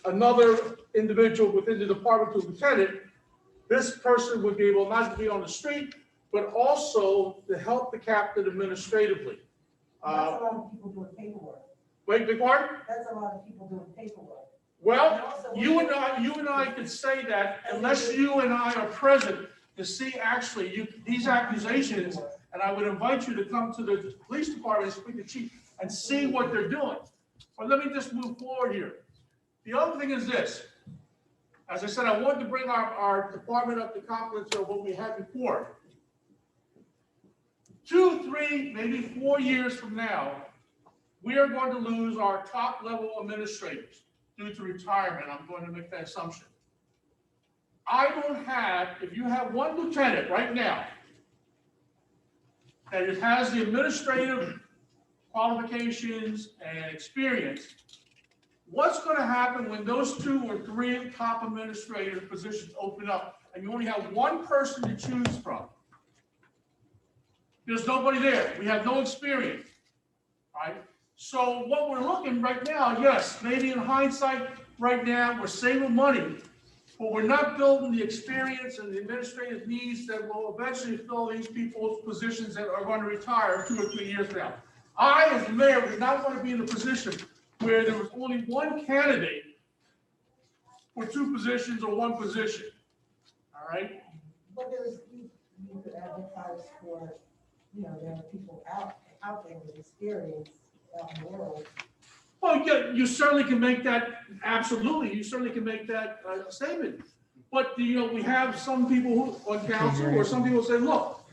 another individual within the department to lieutenant, this person would be able not to be on the street, but also to help the captain administratively. That's a lot of people doing paperwork. Wait, big pardon? That's a lot of people doing paperwork. Well, you and I could say that unless you and I are present to see actually these accusations, and I would invite you to come to the police department and speak to the chief and see what they're doing. But let me just move forward here. The other thing is this. As I said, I wanted to bring our department up to competence of what we had before. 2, 3, maybe 4 years from now, we are going to lose our top level administrators due to retirement. I'm going to make that assumption. I don't have, if you have 1 lieutenant right now that has the administrative qualifications and experience, what's going to happen when those 2 or 3 top administrative positions open up and you only have 1 person to choose from? There's nobody there. We have no experience, right? So what we're looking right now, yes, maybe in hindsight, right now, we're saving money, but we're not building the experience and the administrative needs that will eventually fill these people's positions that are going to retire 2 or 3 years from now. I, as the mayor, would not want to be in a position where there was only 1 candidate for 2 positions or 1 position, all right? But you could advertise for, there are people out there with experience out in the world. Well, yeah, you certainly can make that, absolutely, you certainly can make that statement. But, we have some people who on council, or some people say, look,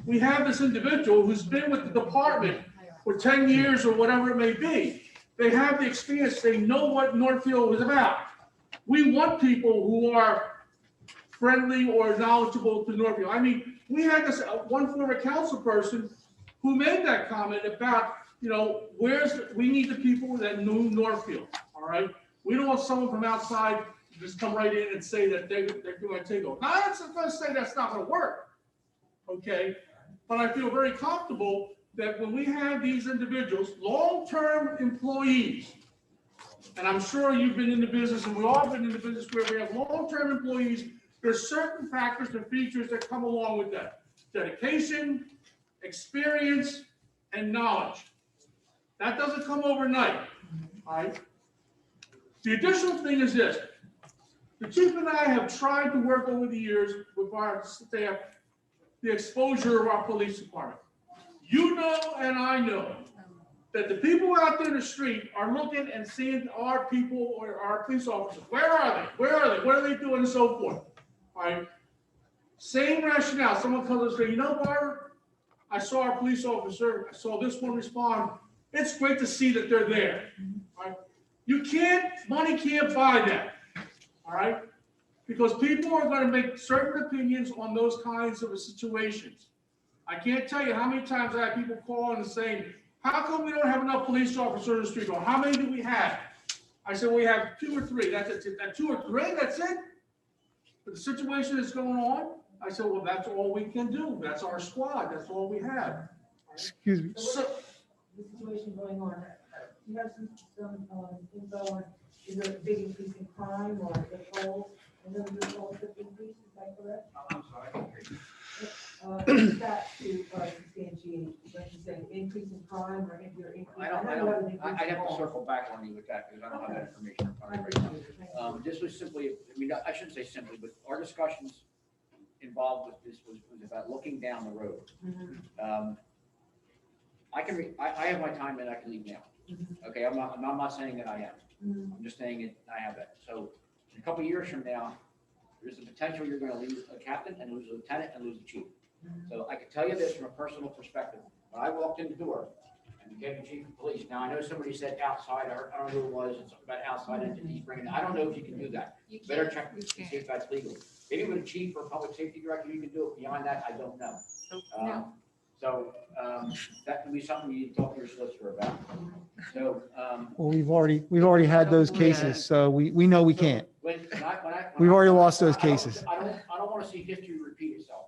we have this individual who's been with the department for 10 years or whatever it may be. They have the experience, they know what Northfield is about. We want people who are friendly or knowledgeable to Northfield. I mean, we had this one former council person who made that comment about, we need the people that knew Northfield, all right? We don't want someone from outside to just come right in and say that they're doing a takeover. Now, that's not going to say that's not going to work, okay? But I feel very comfortable that when we have these individuals, long-term employees, and I'm sure you've been in the business, and we all been in the business where we have long-term employees, there's certain factors and features that come along with that. Dedication, experience, and knowledge. That doesn't come overnight, all right? The additional thing is this. The chief and I have tried to work over the years with our staff, the exposure of our police department. You know, and I know that the people out there in the street are looking and seeing our people or our police officers. Where are they? Where are they? What are they doing and so forth? All right. Same rationale. Someone comes and says, you know, Byron, I saw our police officer, I saw this one respond. It's great to see that they're there. Right? Money can't buy that. All right? Because people are going to make certain opinions on those kinds of situations. I can't tell you how many times I have people calling and saying, how come we don't have enough police officers in the street? Or how many do we have? I said, we have 2 or 3. That's it. That 2 or 3, that's it? But the situation is going on. I said, well, that's all we can do. That's our squad. That's all we have. Excuse me. So, The situation going on, do you have some info on, is there a big increase in crime or the tolls? And then the tolls have increased, is that correct? I'm sorry, I can't hear you. Is that to substantiate, like you said, increase in crime or if you're increasing? I have to circle back on you with that because I don't have that information in front of me right now. This was simply, I mean, I shouldn't say simply, but our discussions involved with this was about looking down the road. I have my time and I can leave now. Okay, I'm not saying that I am. I'm just saying it, I have that. So in a couple of years from now, there's the potential you're going to lose a captain and lose a lieutenant and lose a chief. So I can tell you this from a personal perspective. When I walked in the door and became the chief of police, now I know somebody said outside, I don't know who it was, it's about outside entities bringing, I don't know if you can do that. You Better can't- check you to see can't. if that's legal. Maybe with a chief or public safety director, you can do it. Beyond that, I don't know. No. So that could be something you talk to your solicitor about. So. Well, we've already had those cases, so we know we can't. We've already lost those cases. I don't want to see history repeat itself.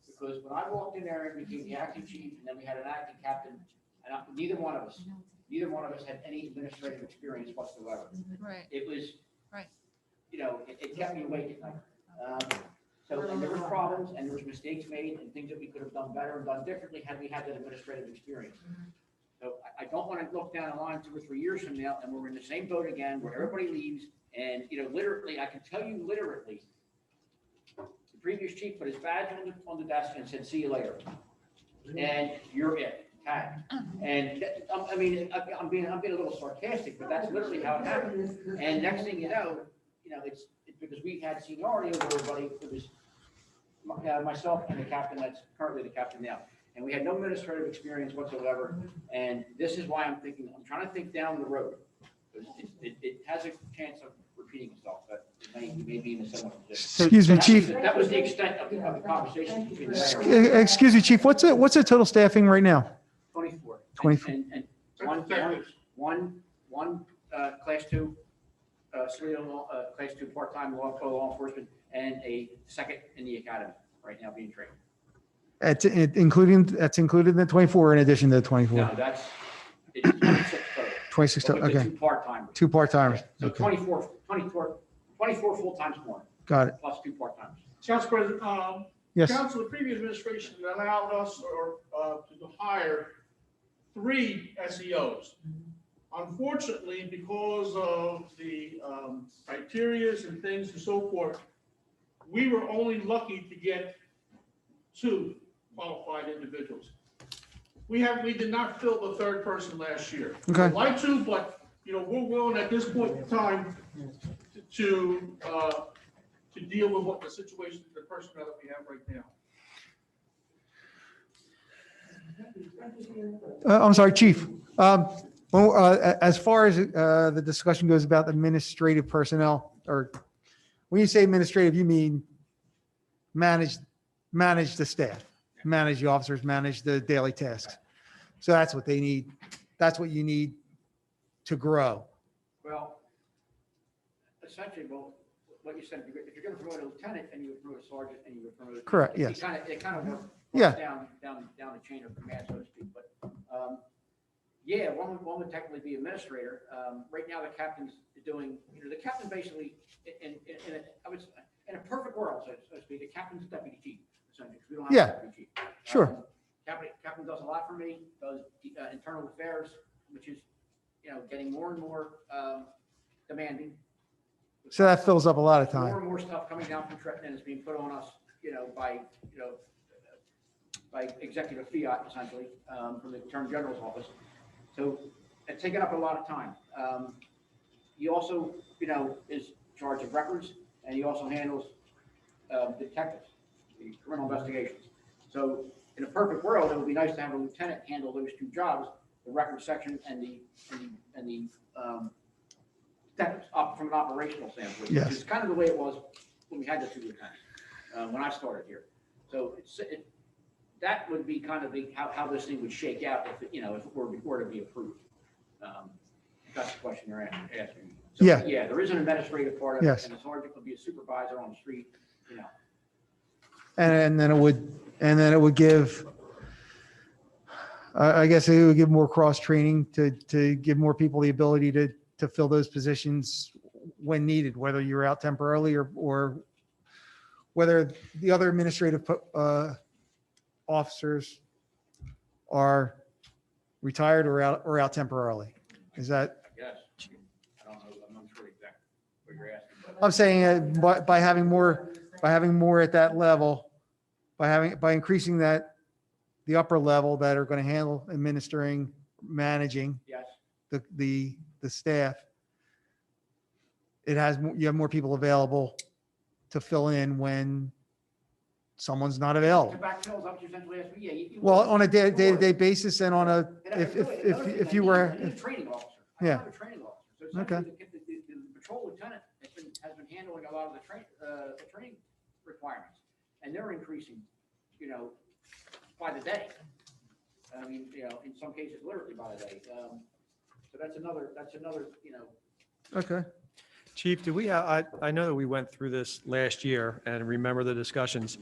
Because when I walked in there and became the acting chief, and then we had an acting captain, and neither one of us had any administrative experience whatsoever. Right. It was, Right. you know, it kept me awake at night. So, and there were problems, and there was mistakes made, and things that we could have done better and done differently had we had that administrative experience. So I don't want to look down the line 2 or 3 years from now, and we're in the same boat again, where everybody leaves, and, you know, literally, I can tell you literally, the previous chief put his badge on the desk and said, see you later. And you're it, tag. And, I mean, I'm being a little sarcastic, but that's literally how it happened. And next thing you know, it's because we had seniority over everybody. It was myself and the captain that's currently the captain now. And we had no administrative experience whatsoever. And this is why I'm trying to think down the road. It has a chance of repeating itself, but it may be in a similar position. Excuse me, Chief. That was the extent of the conversation between the mayor. Excuse me, Chief, what's the total staffing right now? 24. 24. And one class 2, class 2 part-time law enforcement, and a second in the academy right now being trained. That's included in the 24 in addition to the 24? No, it's 26 total. 26, But with the okay. 2 part-timers. 2 part-timers. So Okay. 24 full-times more, Got it. plus 2 part-timers. Council President, Yes. Council, the previous administration allowed us to hire 3 SEOs. Unfortunately, because of the criterias and things and so forth, we were only lucky to get 2 qualified individuals. We did not fill the 3rd person last year. Okay. We'd like to, but, you know, we're willing at this point in time to deal with what the situation, the personnel that we have right now. I'm sorry, Chief. As far as the discussion goes about administrative personnel, or when you say administrative, you mean manage the staff, manage the officers, manage the daily tasks. So that's what they need. That's what you need to grow. Well, essentially, what you said, if you're going to promote a lieutenant and you promote a sergeant and you promote. Correct, yes. It kind of works Yeah. down the chain of command, so to speak. But yeah, one would technically be administrator. Right now, the captain's doing, the captain basically, in a perfect world, so to speak, the captain's a deputy chief, essentially, because we don't have Yeah. a deputy chief. Sure. Captain does a lot for me, does internal affairs, which is, getting more and more demanding. So that fills up a lot of More time. and more stuff coming down from Trenton and is being put on us, by executive fiat, essentially, from the Attorney General's office. So it's taken up a lot of time. He also, is in charge of records, and he also handles detectives. the criminal investigations. So in a perfect world, it would be nice to have a lieutenant handle those two jobs, the record section and the up from an operational standpoint, Yes. which is kind of the way it was when we had the two lieutenants, when I started here. So that would be kind of how this thing would shake out if it were to be approved. If that's the question you're asking. So, Yeah. Yeah, there is an administrative part of it, Yes. and the sergeant would be a supervisor on the street, And then it would give, I guess it would give more cross training to give more people the ability to fill those positions when needed, whether you're out temporarily or whether the other administrative officers are retired or out temporarily. Is that, I guess. I don't know, I'm not sure exactly what you're asking. But I'm saying by having more at that level, by increasing the upper level that are going to handle administering, managing yes, the staff, you have more people available to fill in when someone's not available. to backfill, is that what you're essentially asking? Yeah. You Well, would. on a You would. day-to-day basis and on a, And I do it. Another thing if I you need- were, I need a training officer. I Yeah. don't have a training officer. So Okay. essentially, the patrol lieutenant has been handling a lot of the training requirements, and they're increasing, by the day. I mean, in some cases, literally by the day. So that's another, okay. Chief, do we have, I know that we went through this last year and remember the discussions.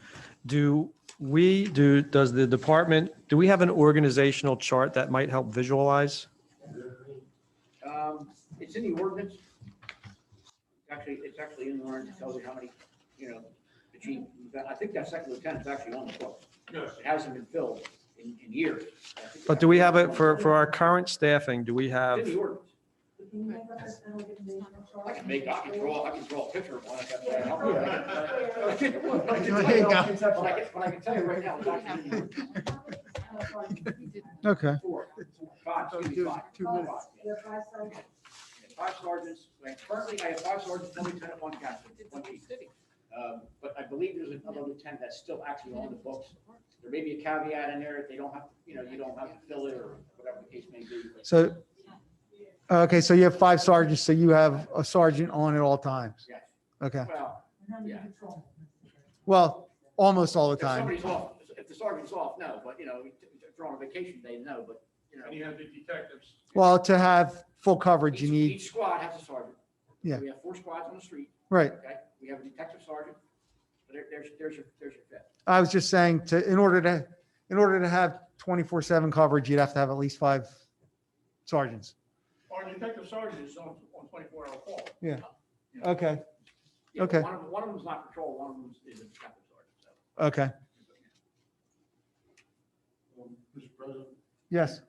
Does the department, do we have an organizational chart that might help visualize? it's in the ordinance. It's actually in the ordinance. It tells you how many, the chief, I think that second lieutenant is actually on the book. Yes. It hasn't been filled in years. But do we have it for our current staffing? Do we have? It's in the ordinance. Can you make up an organizational chart? I can draw a picture of one. If that's what I help you. There you go. But I can tell you right now, it's actually in the ordinance. Okay. Five. You have 5 sergeants. 5 sergeants. Currently, I have 5 sergeants, 1 lieutenant, 1 captain, 1 chief. But I believe there's another lieutenant that's still actually on the books. There may be a caveat in there. They don't have, you don't have to fill it or whatever the case may be. But So, okay, so you have 5 sergeants, so you have a sergeant on at all times. yes. Okay. Well, And how many Yeah. patrol? Well, almost all the if time. somebody's off, if the sergeant's off, no. But if they're on a vacation, they know. But And you have the detectives. Well, to have full coverage, you need, each squad has a sergeant. Yeah. We have 4 squads on the street. right. Okay. We have a detective sergeant. There's your fifth. I was just saying in order to have 24/7 coverage, you'd have to have at least 5 sergeants. Our detective sergeant is on 24-hour call. Okay, Yeah, Okay. One of them's not patrol. One of them is a detective sergeant. So. okay. Mr. President, Yes.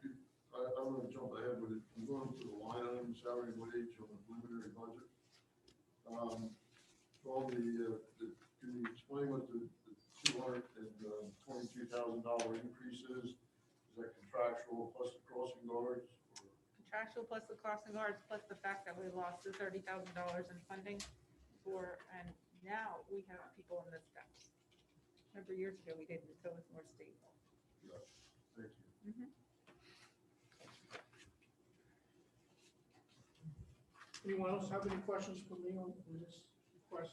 I'm going to jump ahead with it. I'm going to the line item salary and wage on the preliminary budget. Can you explain what the $222,000 increase is? Is that contractual plus the crossing guards? Contractual plus the crossing guards, plus the fact that we lost the $30,000 in funding and now we have people in the steps. Remember years ago, we didn't, so it's more stable. Thank you. Anyone else have any questions for me on this request?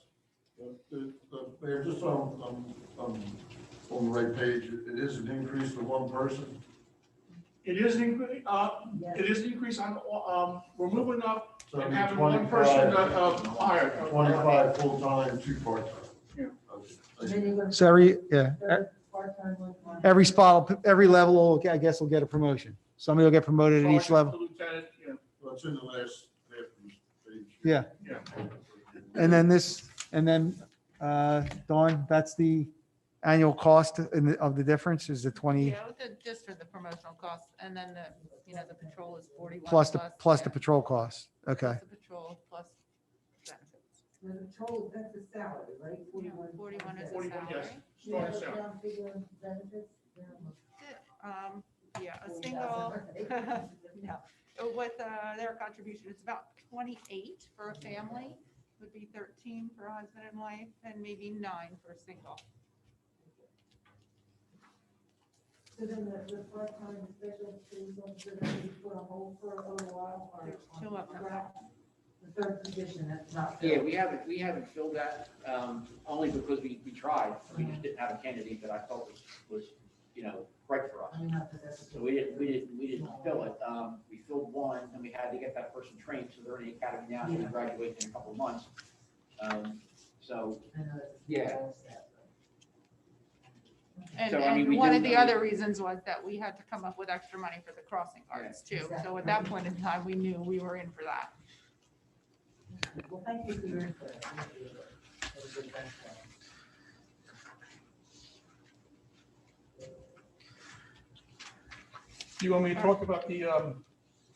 Mayor, just on the right page, it is an increase for one person. It is an increase, Yes. it is an increase on, we're moving up So and it'd be having one person hired. 25 full-time, 2 part-time. Yeah. Okay, And thank then you. you're gonna. So Part-time, one. every spot, every level, I guess, will get a promotion. Somebody will get promoted at each Sergeant, level. Lieutenant, Well, it's in the last page. Yeah. yeah. And then Dawn, that's the annual cost of the difference is the 20 Yeah, just for the promotional costs, and then the patrol is 41. plus the yeah, patrol costs. Okay. plus the patrol, plus benefits. The patrol, that's the salary, right? 41. 41 is the 41, yes. salary. Do you have Starting a salary. round figure on benefits? Yeah, a single, no, with their contribution, it's about 28 for a family, would be 13 for a husband and wife, and maybe 9 for a single. So then the part-time special police officer that we put on hold for a little while, or There's two of them. the third position that's not Yeah, filled. we haven't filled that, only because we tried. We just didn't have a candidate that I felt was, right for us. I mean, not that that's. So we didn't fill it. We filled one, and we had to get that person trained, so they're in the academy now, and they graduate in a couple of months. So, I know that's- Yeah. And, So, I mean, we one do- of the other reasons was that we had to come up with extra money for the crossing guards too. Yeah, So at that point in time, we knew we were in for that. Well, thank you for your input. I appreciate it. That was a good background. Do you want me to talk about the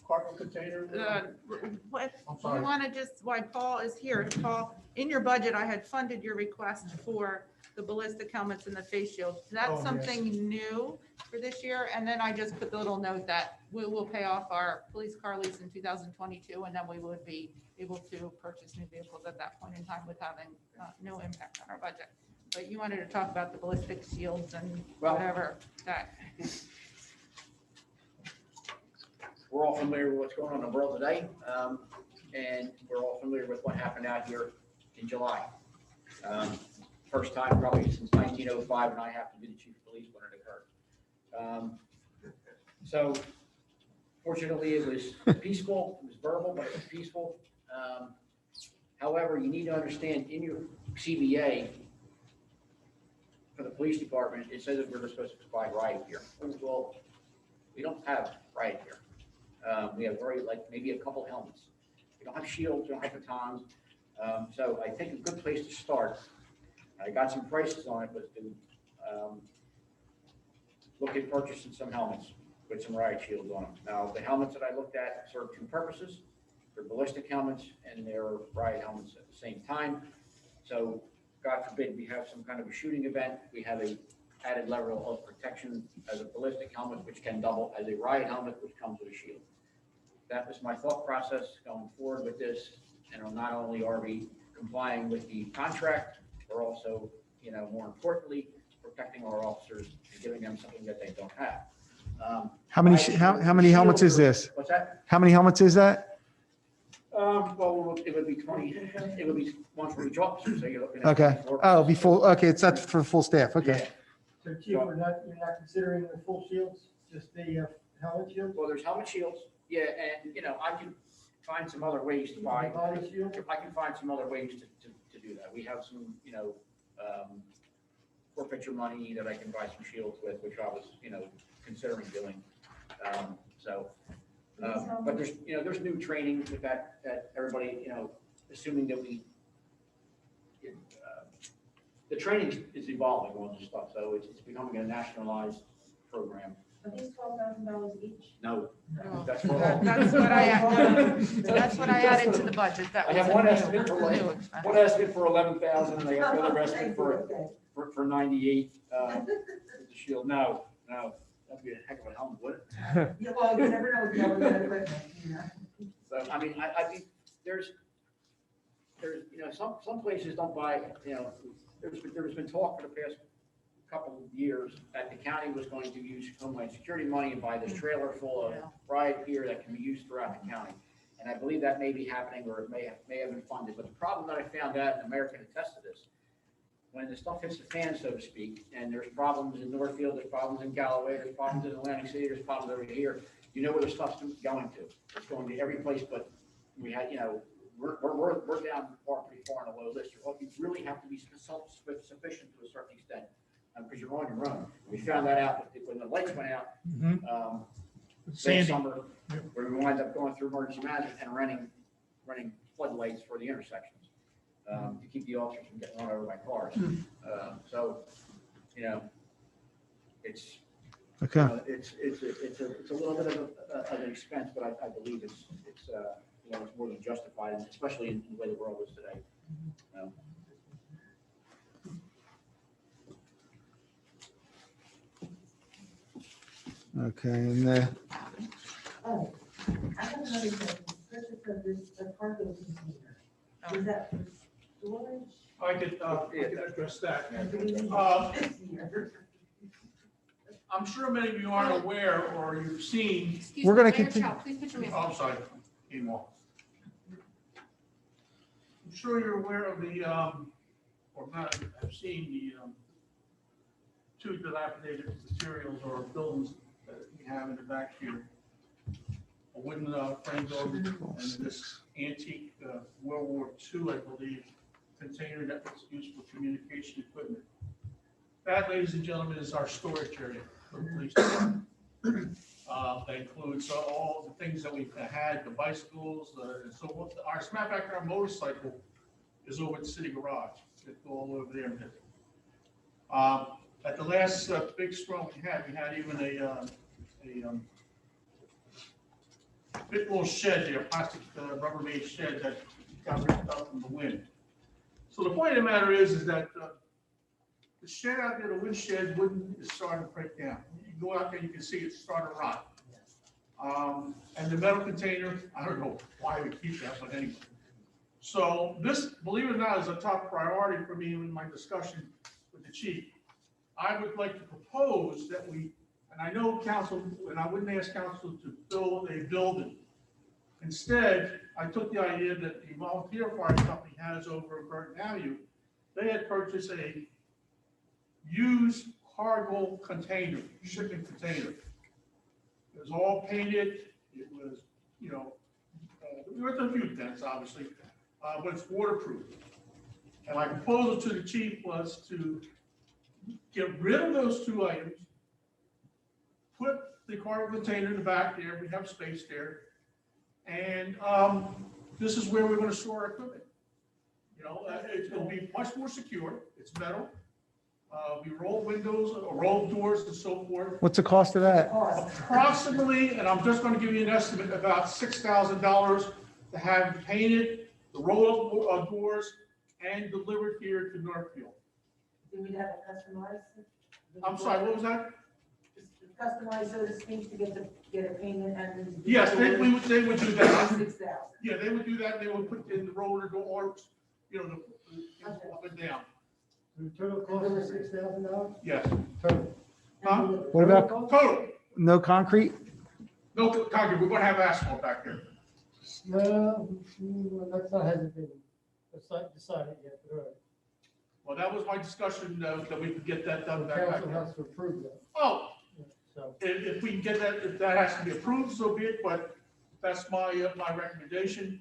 cargo container? What, I'm you sorry. want to just, why Paul is here, Paul, in your budget, I had funded your request for the ballistic helmets and the face shields. Oh, That's yes. something new for this year. And then I just put the little note that we will pay off our police car lease in 2022, and then we would be able to purchase new vehicles at that point in time with having no impact on our budget. But you wanted to talk about the ballistic shields and Well- whatever that. we're all familiar with what's going on in the world today, and we're all familiar with what happened out here in July. First time probably since 1905, and I have to be the chief of police when it occurred. So fortunately, it was peaceful, it was verbal, but it was peaceful. However, you need to understand, in your CBA for the police department, it says that we're supposed to provide riot gear. Well, we don't have riot gear. We have maybe a couple helmets. We don't have shields, we don't have batons. So I think a good place to start, I got some prices on it, was to look at purchasing some helmets with some riot shields on them. Now, the helmets that I looked at serve two purposes. They're ballistic helmets and they're riot helmets at the same time. So God forbid we have some kind of a shooting event, we have a added level of protection as a ballistic helmet, which can double as a riot helmet, which comes with a shield. That was my thought process going forward with this. And not only are we complying with the contract, we're also, more importantly, protecting our officers and giving them something that they don't have. How many helmets is this? What's that? How many helmets is that? Well, it would be 20, it would be one for each officer, so you're looking at. Okay. 24. Oh, be full. Okay, it's not for full staff. Okay. Yeah. So Chief, you're not considering the full shields, just the helmet shield? Well, there's helmet shields, yeah, and, I can find some other ways to buy. Body shield? I can find some other ways to do that. We have some, forfeiture money that I can buy some shields with, which I was, considering doing. But there's new training with that everybody, assuming that the training is evolving on this stuff, so it's becoming a nationalized program. Are these $12,000 each? No, No. that's for all. That's what I added to the budget. That I was have a one new- estimate for new expense. one estimate for 11,000, and I got another estimate for 98, with the shield. No, that'd be a heck of a helmet, wouldn't it? Yeah, well, you never know with government equipment, So, I mean, I think there's, some places don't buy, there's been talk for the past couple of years that the county was going to use Homeland Security money and buy this trailer full of riot gear that can be used throughout the county. And I believe that may be happening, or it may have been funded. But the problem that I found out, and America can attest to this, when the stuff hits the fan, so to speak, and there's problems in Northfield, there's problems in Galloway, there's problems in Atlantic City, there's problems over here, you know where the stuff's going to. It's going to every place, but we had, we're down pretty far on the low list. You really have to be self-sufficient to a certain extent, because you're on your own. We found that out when the lights went out, last Sandy. summer, where we wind up going through emergency management and running floodlights for the intersections, to keep the officers from getting run over by cars. So, it's, Okay. it's a little bit of an expense, but I believe it's more than justified, and especially in the way the world is today. Okay. And Oh, I have another question. Purchase of this, a cargo container. Is that for storage? I could address that. Or do we need Uh, this year? I'm sure many of you aren't aware or you've seen, Excuse We're me, gonna Mayor continue- Chow, please put your mask oh, on. I'm sorry, came off. I'm sure you're aware of the, or not, have seen the, two dilapidated materials or buildings that we have in the back here. A wooden frame building and this antique World War II, I believe, container that was used for communication equipment. That, ladies and gentlemen, is our storage area for the police department. That includes all the things that we've had, the bicycles, and so forth. As a matter of fact, our motorcycle is over at the city garage. It's all over there. At the last big storm we had even a big little shed there, plastic Rubbermaid shed that got ripped up from the wind. So the point of the matter is that the shed out there, the wind shed, wooden is starting to break down. You go out there, you can see it's starting to rot. And the metal container, I don't know why we keep that, but anyway. So this, believe it or not, is a top priority for me in my discussion with the chief. I would like to propose that we, and I know council, and I wouldn't ask council to build a building. Instead, I took the idea that the volunteer fire company has over in Burton Avenue. They had purchased a used cargo container, shipping container. It was all painted. It was, there were a few dents, obviously, but it's waterproof. And my proposal to the chief was to get rid of those two items, put the cargo container in the back there, we have space there, and this is where we're going to store our equipment. It's going to be much more secure. It's metal. We roll windows, roll doors, and so forth. What's the cost of that? Approximately, and I'm just going to give you an estimate, about $6,000 to have painted, the roll-up doors, and delivered here to Northfield. Do we have a customized? I'm sorry, what was that? Customized, so to speak, to get a payment and. Yes, they would do that. 6,000. Yeah, they would do that. They would put in the roller door, up and down. The total cost is $6,000? Yes. Total. Huh? What about Total. no concrete? No concrete. We're going to have asphalt back there. No, that's not, hasn't been decided yet, but all right. Well, that was my discussion, that we could get that done The back council there. has to approve that, Oh, so. if we can get that, if that has to be approved, so be it, but that's my recommendation.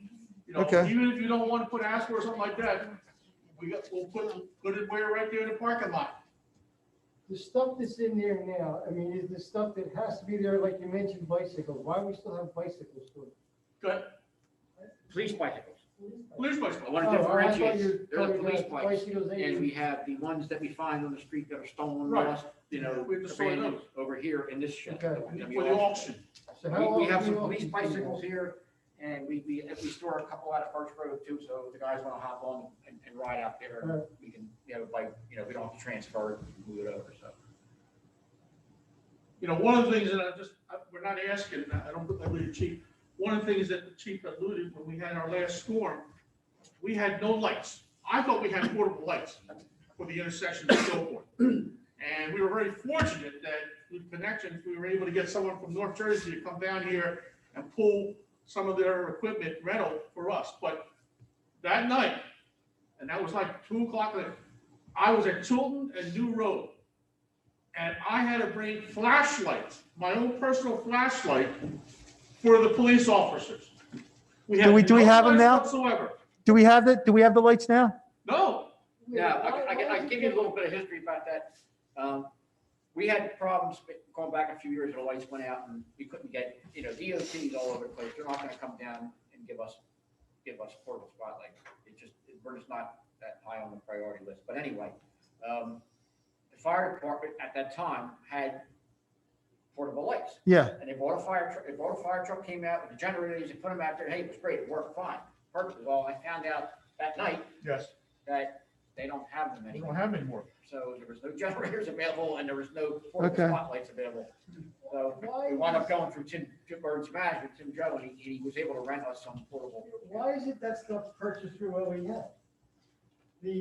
Okay. Even if you don't want to put asphalt or something like that, we'll put it where right there in the parking lot. The stuff that's in there now, I mean, is the stuff that has to be there, like you mentioned, bicycles, why do we still have bicycles stored? Good. Police bicycles. Police I bicycle. want to Oh, I thought differentiate. you They're the were police talking bikes. about bicycles that And you- we have the ones that we find on the street that are stolen, Right. lost, We have to sort abandoned those. over here in this shed. Okay. that we For the auction. So how We long have do some you police auction bicycles for? here, and we store a couple out at First Road too, so if the guys want to hop on and ride out there, Right. we can, we don't have to transfer it, and move it over, so. One of the things that we're not asking, I don't put that with the chief. One of the things that the chief alluded when we had our last storm, we had no lights. I thought we had portable lights for the intersections and so forth. And we were very fortunate that with connections, we were able to get someone from North Jersey to come down here and pull some of their equipment rental for us. But that night, and that was like 2:00, I was at Tilton and New Road. And I had to bring flashlights, my own personal flashlight, for the police officers. Do we no have them lights now? Whatsoever. Do we have the lights now? No, Yeah, I can give you a little bit of history about that. We had problems going back a few years, the lights went out and we couldn't get, DOTs all over the place. They're not gonna come down and give us portable spotlights. We're just not that high on the priority list. But anyway, the fire department at that time had portable lights. Yeah. And they bought a fire truck, came out with the generators, they put them out there, hey, it was great, it worked fine. Perfect. Well, I found out that night yes, that they don't have them we anymore. don't have any more. So there was no generators available and there was no portable Okay. spotlights available. So we wound up going through Tim Bird's management, Tim Joe, and he was able to rent us some portable. Why is it that stuff's purchased through OEM?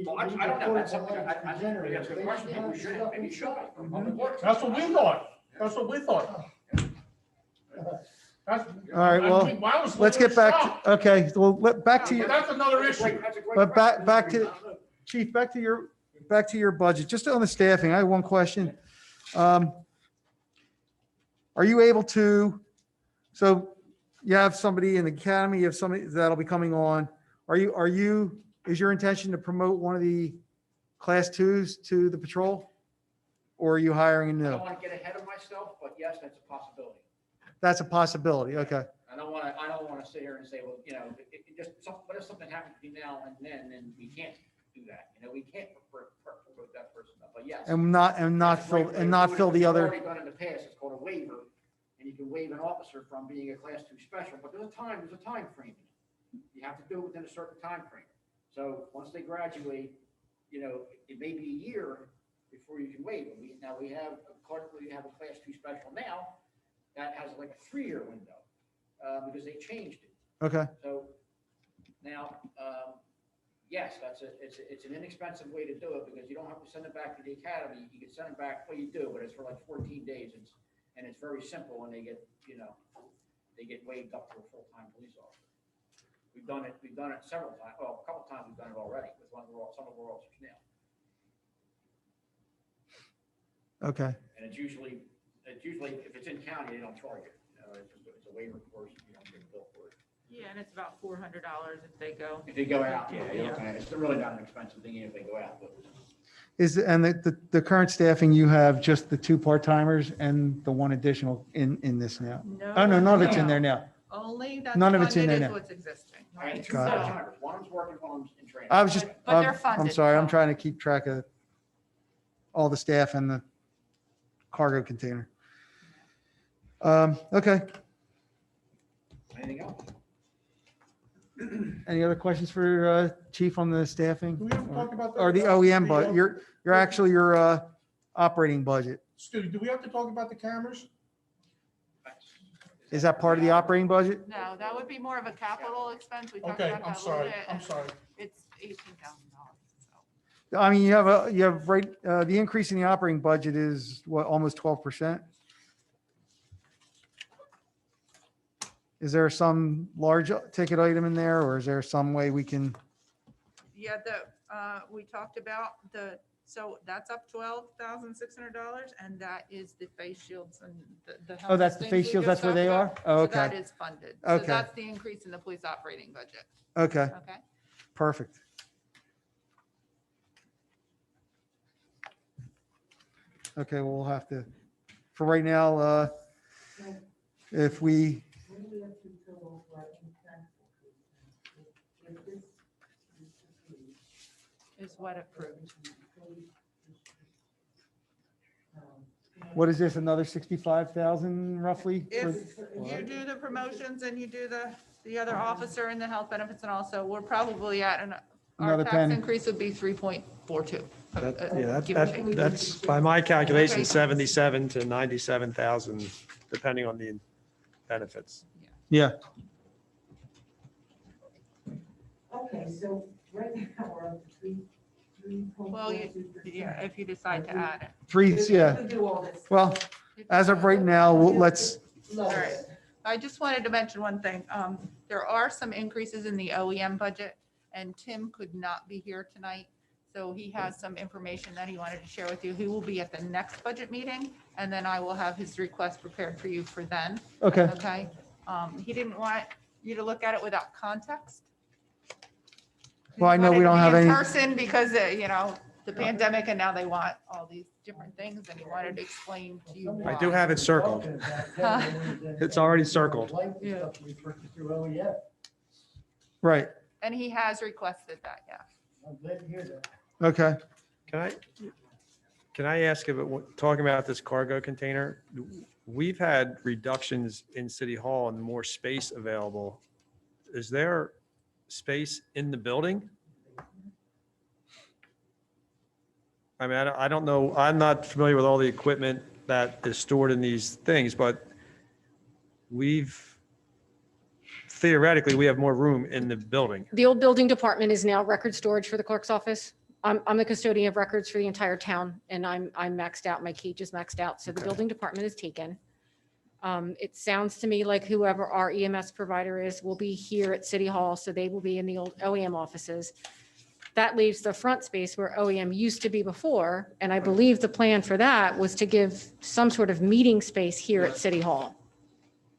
Well, I don't know, that's something, I think that's a good question, maybe we should, from Public Works. That's what we thought. That's what we thought. That's. All right, well, I was a let's little get back, shocked. okay, well, back to But you, that's another issue. but back to, Chief, back to your budget, just on the staffing, I have one question. Are you able to, so you have somebody in the academy, you have somebody that'll be coming on. Is your intention to promote one of the class twos to the patrol? Or are you hiring a I new? don't want to get ahead of myself, but yes, that's a possibility. That's a possibility, okay. I don't want to sit here and say, well, it just, what if something happens between now and then we can't do that, we can't put that person up, but yes. And not That's a fill, great way and to not do it. fill If the you've other, already done it in the past, it's called a waiver, and you can waive an officer from being a class two special, but there's a time frame. You have to do it within a certain time frame. So once they graduate, it may be a year before you can waive it. We have a class two special now that has like a 3-year window, because they changed it. okay, So now, yes, it's an inexpensive way to do it because you don't have to send it back to the academy. You can send it back, well, you do, but it's for like 14 days. And it's very simple when they get waived up to a full-time police officer. We've done it several times. Well, a couple times we've done it already with some of our officers now. okay. And it's usually, if it's in county, they don't charge it. It's a waiver course, you don't get a bill for it. Yeah, and it's about $400 if they go. If they go out, it's really not an expensive thing if they go out, but. And the current staffing, you have just the 2 part-timers and the 1 additional in this now? Oh, no, none of it's in there now. Only that's None of it's in funded there is now. what's existing. I had 2 Got it. part-timers. One's working, one's in training. I was just, But they're I'm funded, sorry, I'm so. trying to keep track of all the staff and the cargo container. Okay, Anything else? any other questions for Chief on the staffing? Do we have to talk about Or the OEM, but your operating budget, Stu, do we have to talk about the cameras? is that part of the operating budget? No, that would be more of a capital expense. We talked Okay, about I'm that a little sorry, bit. I'm and sorry. It's $18,000. So. I mean, you have the increase in the operating budget is what, almost 12%? Is there some large ticket item in there, or is there some way we can, Yeah, we talked about so that's up $12,600, and that is the face shields and the. oh, that's the things face we shields, just that's where they talked are? about. Oh, So that okay, is funded. Okay. So that's the increase in the police operating budget. okay, Okay. perfect. Okay, well, we'll have to, for right now, if we, What do we have to total for tax increase? If this Is what approved. what is this, another 65,000 roughly? If you do the promotions and you do the other officer and the health benefits and also, we're probably at our Another tax penny. increase would be 3.42. Give or take. That's by my calculation, 77 to 97,000, depending on the benefits. Yeah, Okay, so right now we're up to 3.42%. Well, yeah, if you decide to add it. three, yeah, We do all this. well, as of right now, let's, Lower All right. it. I just wanted to mention one thing. There are some increases in the OEM budget, and Tim could not be here tonight. So he has some information that he wanted to share with you. He will be at the next budget meeting, and then I will have his request prepared for you for then. okay, Okay? He didn't want you to look at it without context. He Well, I know we wanted to don't be have in any- person because, the pandemic, and now they want all these different things, and he wanted to explain to you I why. do have it circled. It's already circled. Yeah. We purchased through OEM. right, And he has requested that, yeah. I'm glad to hear that. okay. Can I ask about, talking about this cargo container, we've had reductions in City Hall and more space available. Is there space in the building? I mean, I don't know, I'm not familiar with all the equipment that is stored in these things, but theoretically, we have more room in the building. The old building department is now record storage for the clerk's office. I'm the custodian of records for the entire town, and I'm maxed out. My cage is maxed out, so the Okay. building department is taken. It sounds to me like whoever our EMS provider is will be here at City Hall, so they will be in the old OEM offices. That leaves the front space where OEM used to be before, and I believe the plan for that was to give some sort of meeting space here at City Hall.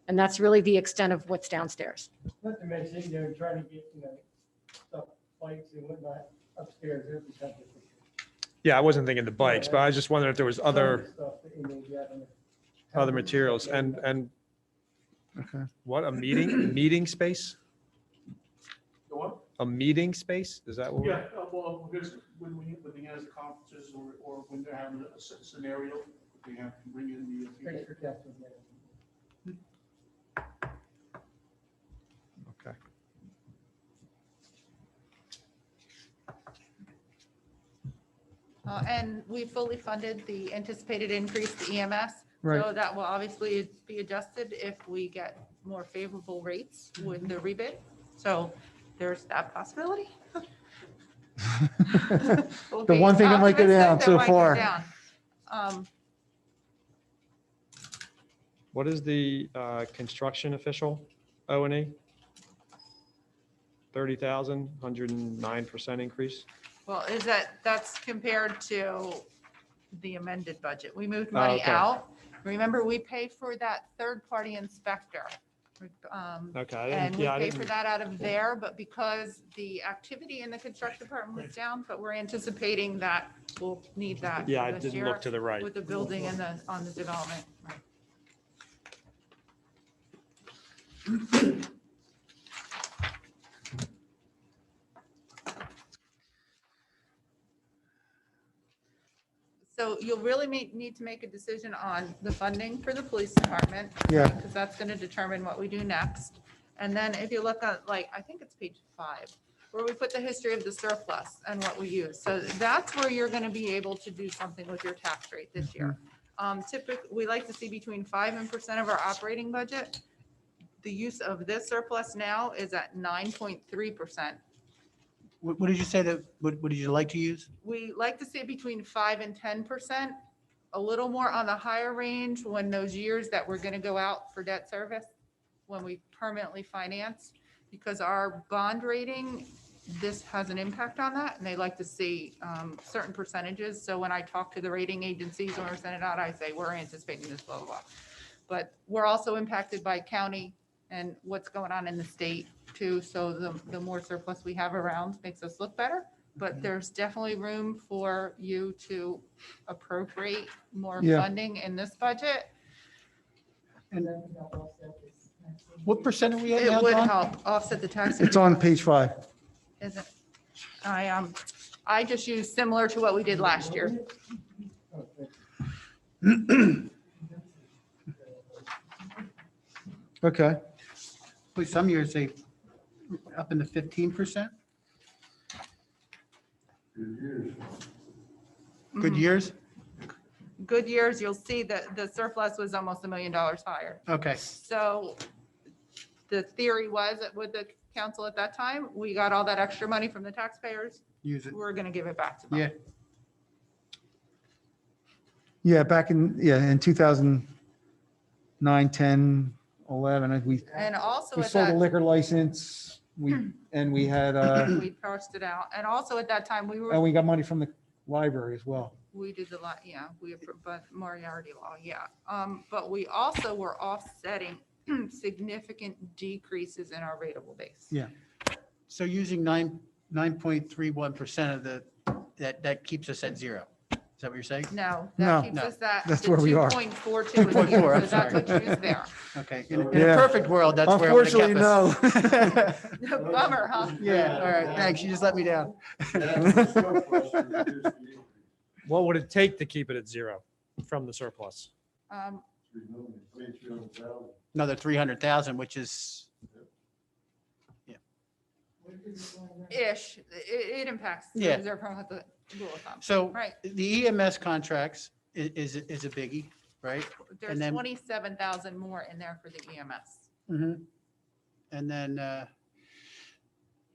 And that's really the extent of what's downstairs. Not to mention, trying to get, stuff, bikes and whatnot upstairs, it becomes a Yeah, I wasn't thinking the bikes, but I was just wondering if there was other, stuff that you may be having to- other materials and Okay. what, a meeting space? The what? A meeting space? Is that what? Yeah, well, because when they have conferences or when they're having a scenario, they have to bring in the people. Extra captain, yeah. Okay. And we fully funded the anticipated increase to EMS. Right. So that will obviously be adjusted if we get more favorable rates with the rebate. So there's that possibility. We'll The be one thing that might go optimistic down that so might go far. down. What is the construction official O&E? 30,000, 109% increase? Well, that's compared to the amended budget. We moved money okay. out. Remember, we pay for that third-party inspector. Okay. And we Yeah, I pay for didn't- that out of there, but because the activity in the construction department was down, but we're anticipating that we'll need that Yeah, I this didn't year look to the right. with the building and on the development. Right. So you'll really need to make a decision on the funding for the police department. Yeah. Because that's going to determine what we do next. And then if you look at, I think it's page 5, where we put the history of the surplus and what we use. So that's where you're going to be able to do something with your tax rate this year. Typically, we like to see between 5% of our operating budget. The use of this surplus now is at 9.3%. What did you say that, what did you like to use? We like to see between 5 and 10%, a little more on the higher range when those years that we're going to go out for debt service, when we permanently finance, because our bond rating, this has an impact on that, and they like to see certain percentages. So when I talk to the rating agencies when we're sending it out, I say, we're anticipating this, blah, blah, blah. But we're also impacted by county and what's going on in the state too. So the more surplus we have around makes us look better. But there's definitely room for you to appropriate more Yeah. funding in this budget. And what percent are we at It now, would Dawn? help offset the tax. It's on page 5. Isn't, I just used similar to what we did last year. Okay. But some years they up in the 15%. Good years. Good years? Good years, you'll see that the surplus was almost $1 million higher. Okay. So the theory was that with the council at that time, we got all that extra money from the taxpayers. Use it. We're going to give it back to them. Yeah. Yeah, back in 2009, 10, 11, we And also at sold a that, liquor license, we had, we parsed it out. And also at that time, and we got money from the library as well. we did the lot, yeah, but Moriarty law, yeah. But we also were offsetting significant decreases in our rateable base. Yeah. So using 9.31% of that keeps us at zero. Is that what you're saying? No, No. that keeps us at. That's the where we are. 2.42 in 2.4, here, I'm so that's sorry. what you use there. Okay. In a Yeah. perfect world, that's where it would have Unfortunately, kept us. no. Bummer, huh? Yeah, all right, thanks. You just let me down. What would it take to keep it at zero from the surplus? Another 300,000, which is, Ish, it impacts. the Yeah. reserve fund with the rule of thumb. so Right, the EMS contracts is a biggie, right? there's then- 27,000 more in there for the EMS. Mhm. And then,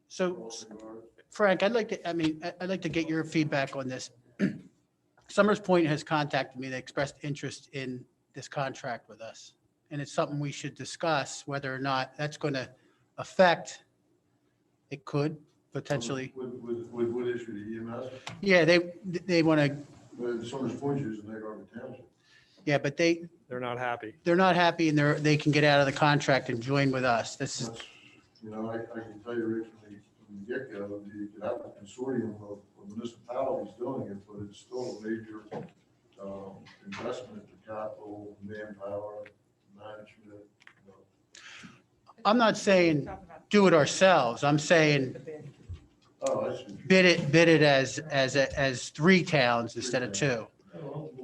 so Frank, I'd like to, I'd like to get your feedback on this. Summers Point has contacted me. They expressed interest in this contract with us. And it's something we should discuss whether or not that's going to affect, it could potentially. With what issue, the EMS? Yeah, they want to, But Summers Point is in Egg Harbor Township. yeah, but They're not happy. they're not happy and they can get out of the contract and join with us. This is, That's, you know, I can tell you, Rich, from the get-go, you could have a consortium of municipalities doing it, but it's still a major investment in capital, manpower, management. You know. I'm not saying do it ourselves. I'm saying Oh, I see. bid it as 3 towns instead of 2. Well, the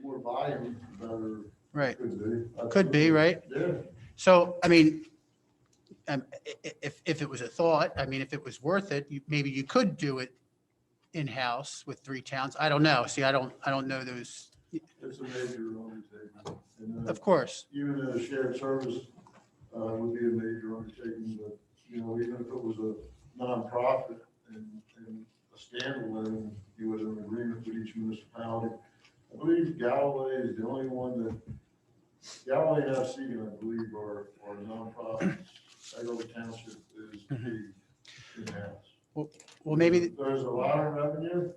more volume, the better. Right. Could be. Could be, right? Yeah. So, I mean, if it was a thought, I mean, if it was worth it, maybe you could do it in-house with 3 towns. I don't know. See, I don't know those. It's a major undertaking. And, Of course. even a shared service would be a major undertaking, but, you know, even if it was a nonprofit and a standalone, you would have an agreement with each municipality. I believe Galloway is the only one that, Galloway and Seagan, I believe, are nonprofits. Egg Harbor Township is in-house. Well, maybe, There's a lot of revenue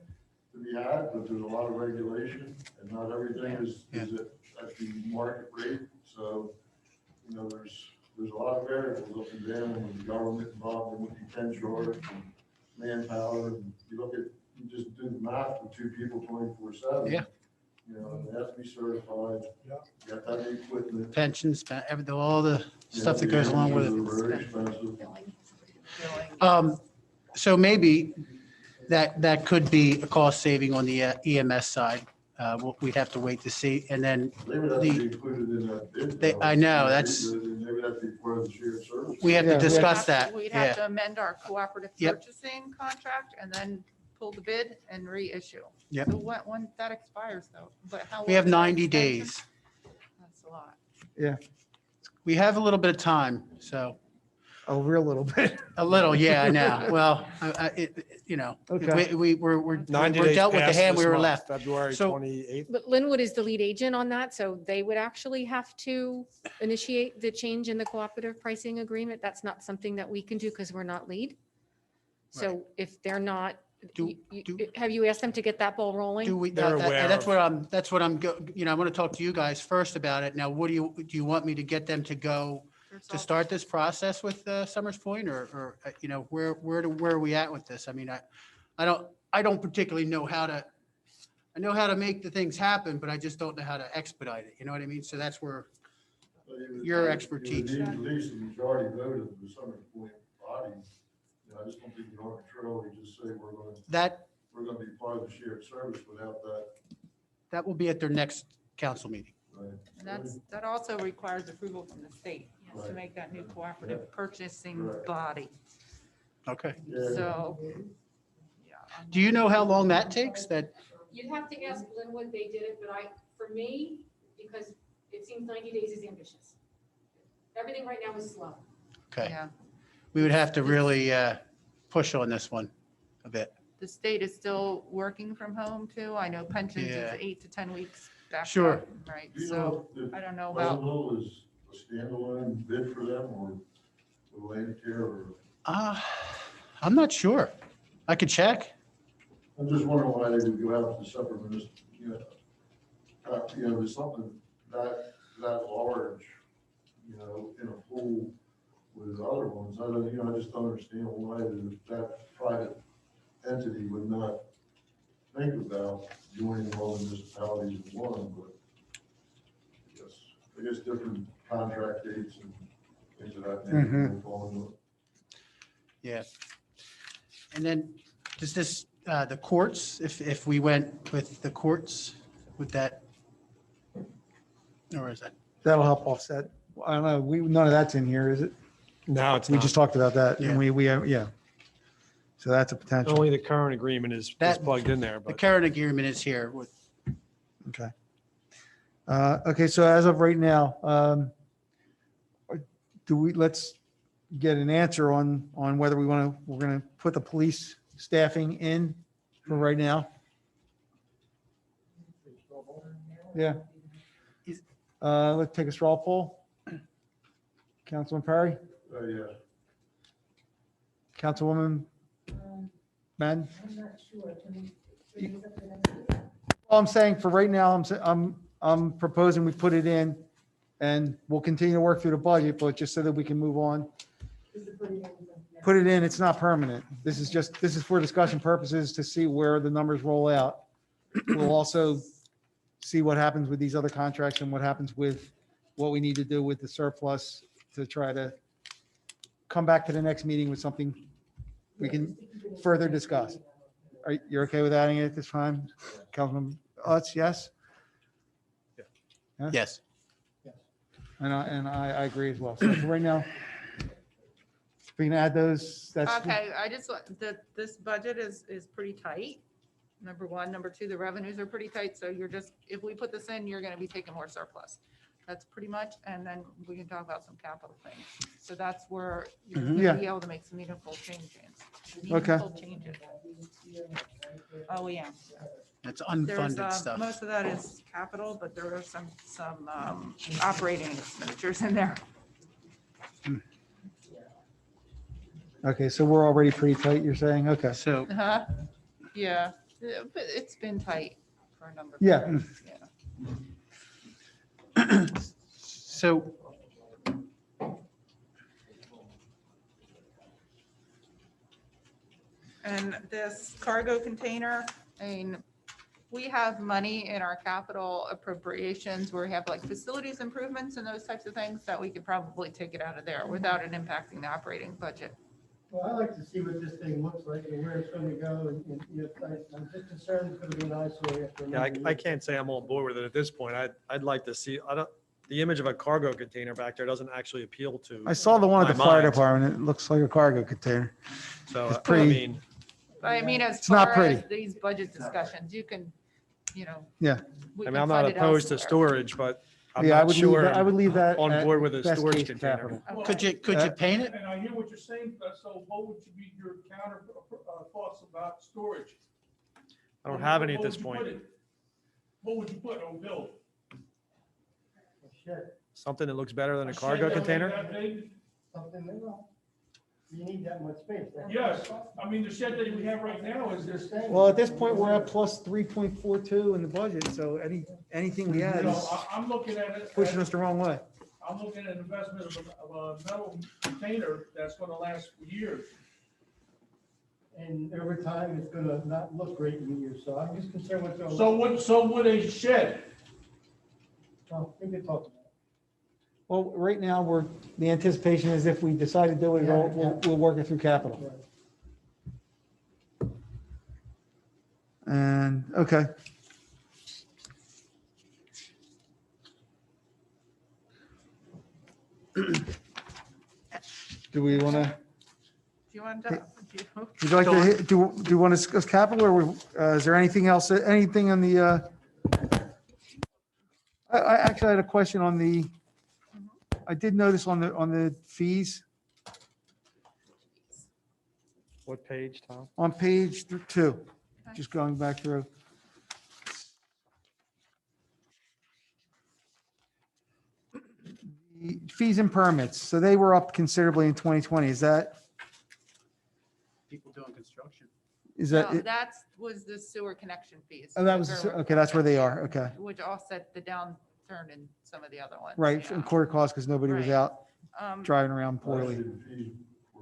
to be had, but there's a lot of regulation, and not everything is at the market rate. So, you know, there's a lot of variables up and down with the government involved in what you can charge and manpower. And you look at, you just do the math with 2 people 24/7. Yeah. You know, they have to be certified. You have to have the equipment. pensions, everything, all the stuff that goes along with it. They're very expensive. So maybe that could be a cost saving on the EMS side. We'd have to wait to see. And then They would have to be included in that bid. They- though. I know, that's- They would have to be part of the shared service. we have Yeah, to we discuss that. We'd have Yeah. to amend our cooperative Yep. purchasing contract and then pull the bid and reissue. Yep. So when that expires though, but how? We have long is that 90 extension? days. That's a lot. We have a little bit of time, so A real little bit. a little, yeah, I know. Well, you know, Okay. we're 90 we're days dealt with the past hand this we were month, left. February So- 28th. But Linwood is the lead agent on that, so they would actually have to initiate the change in the cooperative pricing agreement. That's not something that we can do because we're not lead. So if they're not, Do- have you asked them to get that ball Do rolling? we, They're aware and that's of- what I'm, you know, I want to talk to you guys first about it. Now, do you want me to get them to go to start this process with Summers Point or, you know, where are we at with this? I mean, I don't particularly know I know how to make the things happen, but I just don't know how to expedite it. You know what I mean? So that's where, But you would- Your you would expertise. need at least the majority vote of the Summers Point body. You know, I just don't think you can arbitrarily just say we're going to be part of the shared service without that. that will be at their next council meeting. Right? And that also requires approval from the state to Right. make that new cooperative purchasing Correct. body. Okay. Yeah. So, yeah. Do you know how long that takes? That, You'd have to ask Linwood, they did it, but for me, because it seems 90 days is ambitious. Everything right now is slow. okay. Yeah. We would have to really push on this one a bit. The state is still working from home too. I know pensions is Yeah. 8 to 10 weeks. backed Sure. up, Right, Do you so know if I don't know about, Pleasantville is a standalone bid for them or Atlantic Care or? I'm not sure. I could check. I'm just wondering why they would go out to separate municipal, you know, there's something that large, you know, in a pool with other ones. I don't, you know, I just don't understand why that private entity would not think about joining all the municipalities in one, but I guess different contract dates and things of that nature. Mhm. will fall into it. Yeah. And then does this, the courts, if we went with the courts, would that, or is that? That'll help offset. I don't know. None of that's in here, is it? No, it's We not. just talked about that Yeah. and yeah. So that's a potential. Only the current agreement is That- plugged in there, The but current agreement is here with, Okay. Okay, so as of right now, let's get an answer on whether we're going to put the police staffing in for right now. Yeah. Let's take a straw poll. Councilman Perry, Yeah. Councilwoman Madden. I'm not sure, can we raise up the next week? All I'm saying for right now, I'm proposing we put it in and we'll continue to work through the budget, but just so that we can move on. Just to put it in something else. Put it in, it's not permanent. This is for discussion purposes to see where the numbers roll out. We'll also see what happens with these other contracts and what happens with what we need to do with the surplus to try to come back to the next meeting with something we can further discuss. You're okay with adding it at this time? Councilman Utz, yes? Yes. And I agree as well. So for right now, we can add those, that's. Okay, I just, this budget is pretty tight. Number one. Number two, the revenues are pretty tight. So you're just, if we put this in, you're going to be taking more surplus. That's pretty much, and then we can talk about some capital things. So that's where you're going Yeah. to be able to make some meaningful changes. Okay. Meaningful changes. Oh, yeah. That's There's, unfunded stuff. most of that is capital, but there are some operating expenditures in there. Okay, so we're already pretty tight, you're saying? Okay. So, Huh? Yeah, but it's been tight for a number of Yeah. years. Yeah. so And this cargo container, I mean, we have money in our capital appropriations where we have like facilities improvements and those types of things that we could probably take it out of there without it impacting the operating budget. Well, I like to see what this thing looks like and where it's going to go, and I'm just concerned it's going to be an eyesore after. Yeah, I can't say I'm on board with it at this point. I'd like to see, the image of a cargo container back there doesn't actually appeal to. I saw the one at the my fire mind. department. It looks like a cargo container. So, It's I pretty- mean, But I mean, as It's not far as pretty. these budget discussions, you can, Yeah. we I can mean, I'm fund not it opposed to elsewhere. storage, but I'm Yeah, I not would leave sure that, I would leave that. on at board with a best storage case container. capital. could you paint it? And I hear what you're saying, so what would be your counter thoughts about storage? I don't have any at What this would you put point. in? What would you put on Bill? Something that looks better than a shed cargo that like container. that big? Something that, you need that much space. Yes, I mean, the shed that we have right now is this. Well, at this point, we're at plus 3.42 in the budget, so anything we add You know, is I'm looking at it. pushing us the wrong way. I'm looking at an investment of a metal container that's gonna last for years. And over time, it's going to not look great in years, so I'm just concerned what's going on. So would a shed, Well, we can talk about it. Well, right now, the anticipation is if we decide to do it, we'll work it through capital. And, okay. Do we want to, Do you want to? would you like to, do you want to discuss capital or is there anything else, anything on the, I actually had a question on the, I did notice on the fees What page, Tom? on page 2, just going back through. The fees and permits, so they were up considerably in 2020. Is that, People doing construction. No, that was the sewer connection fees. oh, that was, okay, that's where they are, okay. Which offset the downturn in some of the other ones. Right, yeah. and quarter cost because nobody was Right. out Um, driving around Actually, poorly. the fee for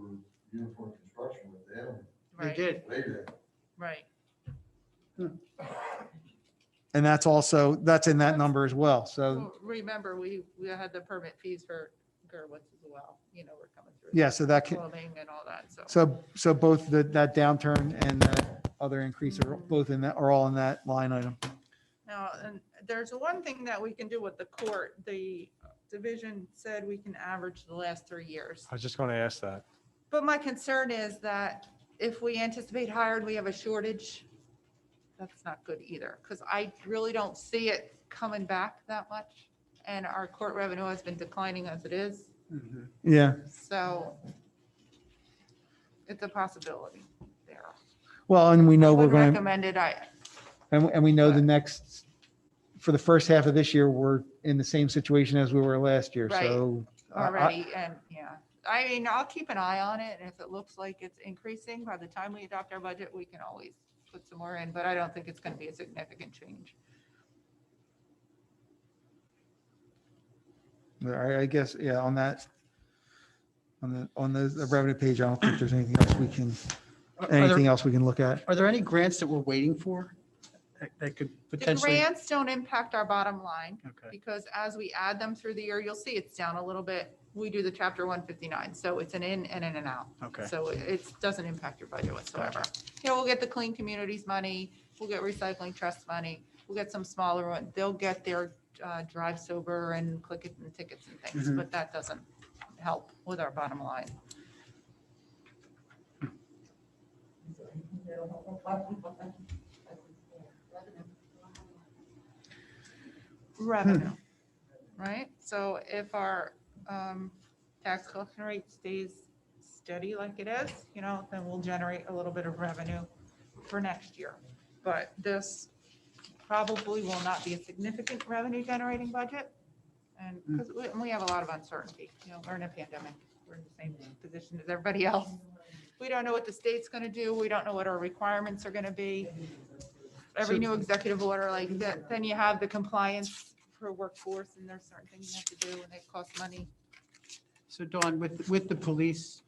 uniform construction with them, They Right, did. way down. right. And that's also, that's in that number as well, so, Well, remember, we had the permit fees for Gerwitz as well, we're coming through. yeah, so that can, Plumbing and all that, so. so both that downturn and that other increase are both in that, are all in that line item. Now, and there's one thing that we can do with the court. The division said we can average the last 3 years. I was just going to ask that. But my concern is that if we anticipate higher and we have a shortage, that's not good either, because I really don't see it coming back that much. And our court revenue has been declining as it is. Yeah, So it's a possibility there. well, and we I know we're would going to, recommend it. and we know the but- next, for the first half of this year, we're in the same situation as we were last year, Right. so. Already, and yeah, I mean, I'll keep an eye on it, and if it looks like it's increasing, by the time we adopt our budget, we can always put some more in, but I don't think it's gonna be a significant change. I guess, yeah, on that, on the revenue page, I don't think there's anything else we can, anything else we can look at. Are there any grants that we're waiting for that could The potentially? grants don't impact our bottom line, Okay, because as we add them through the year, you'll see it's down a little bit. We do the chapter 159, so it's an in and an out. okay. So it doesn't impact your budget whatsoever. You know, we'll get the Clean Communities money, we'll get Recycling Trust money, we'll get some smaller one, they'll get their Drive Sober and Click It and tickets and things, Mhm. but that doesn't help with our bottom line. Revenue, right? So if our tax collection rate stays steady like it is, you know, then we'll generate a little bit of revenue for next year. But this probably will not be a significant revenue generating budget. And because we have a lot of uncertainty, you know, we're in a pandemic, we're in the same position as everybody else. We don't know what the state's gonna do, we don't know what our requirements are gonna be. Every new executive order like that, then you have the compliance for workforce, and there's certain things you have to do, and they cost money. So Dawn, with the police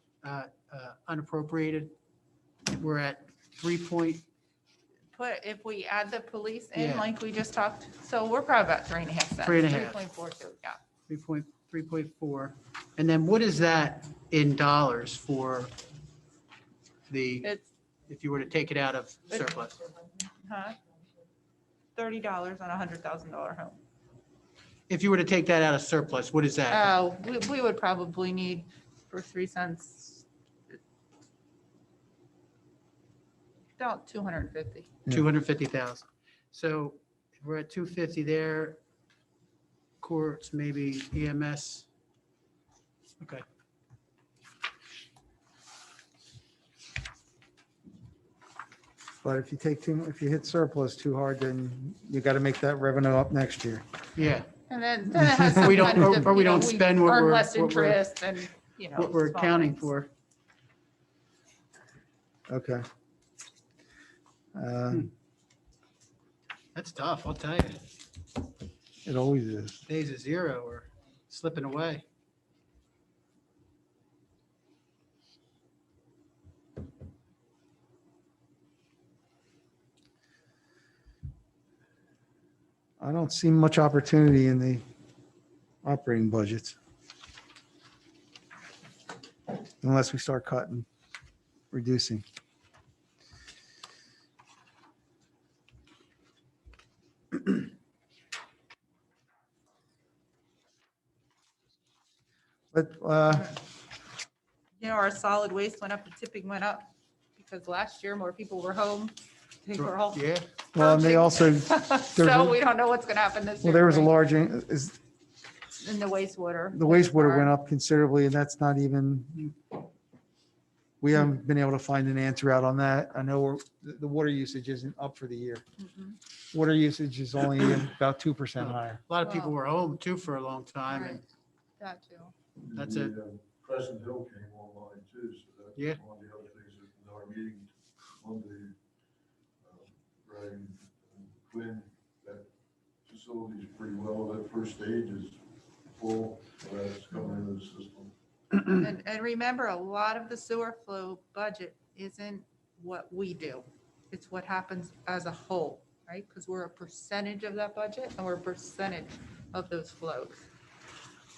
unappropriated, we're at 3 point, But if we add the police in, Yeah. like we just talked, so we're probably about 3.5 cents. 3.5. 3.42, yeah. 3.4. And then what is that in dollars for the, It's, if you were to take it out of surplus? huh? $30 on a $100,000 home. If you were to take that out of surplus, what is that? Oh, we would probably need for 3 cents. About 250. 250,000. So if we're at 250 there, courts, maybe EMS. Okay. But if you take if you hit surplus too hard, then you got to make that revenue up next year. Yeah, And then it has some We don't- kind of, or we you know, don't spend what earn we're- less what we're- interest and, you know. what we're small accounting things. for. Okay. That's tough, I'll tell you. It always is. Days of zero or slipping away. I don't see much opportunity in the operating budgets. Unless we start cutting, reducing. But, You know, our solid waste went up, the tipping went up, because last year more people were home. They were all. Yeah, well, and they also, So we don't know what's gonna happen this year. well, there was a right? large, In the wastewater. the wastewater went up considerably, and that's not even, we haven't been able to find an answer out on that. I know the water usage isn't up for the year. Mhm. Water usage is only about 2% higher. a lot of people were home too for a long time. And Right. That too. That's The, it. Crescent Hill came online too, so that's Yeah. one of the other things that in our meeting Monday, Ray and Quinn, that facility's pretty well, that first stage is full, so that's coming into the system. And remember, a lot of the sewer flow budget isn't what we do. It's what happens as a whole, right? Because we're a percentage of that budget and we're a percentage of those flows.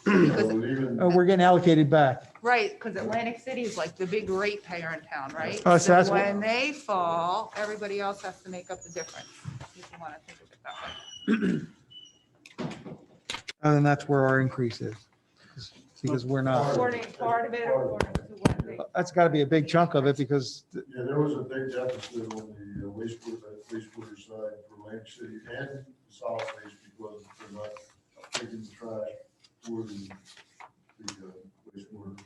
Because, Well, even, Oh, we're getting allocated back. right, because Atlantic City is like the big ratepayer in town, right? Oh, so that's what- when they fall, everybody else has to make up the difference. If you want to think of it that way. And that's where our increase is. Because we're not, According, part of it, according to what they. that's got to be a big chunk of it because, yeah, there was a big deficit on the wastewater side for Atlantic City and solid waste because they're not taking the trash for the wastewater.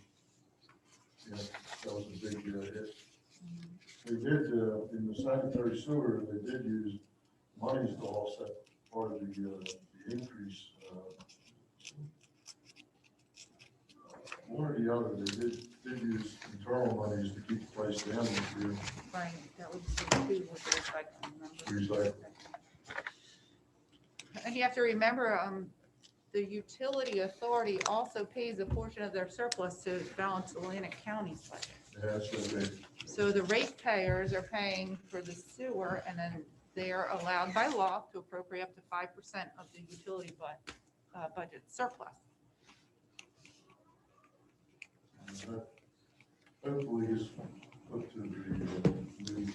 Yeah, that was a big hit. They did, in the sanitary sewer, they did use monies to offset part of the increase. One or the other, they did use internal monies to keep the price down this year. Right, that was the two with the recycling, remember? Recycle. And you have to remember, the utility authority also pays a portion of their surplus to balance Atlantic County's budget. Yeah, so they, So the ratepayers are paying for the sewer, and then they are allowed by law to appropriate up to 5% of the utility budget surplus. hopefully it's put to the new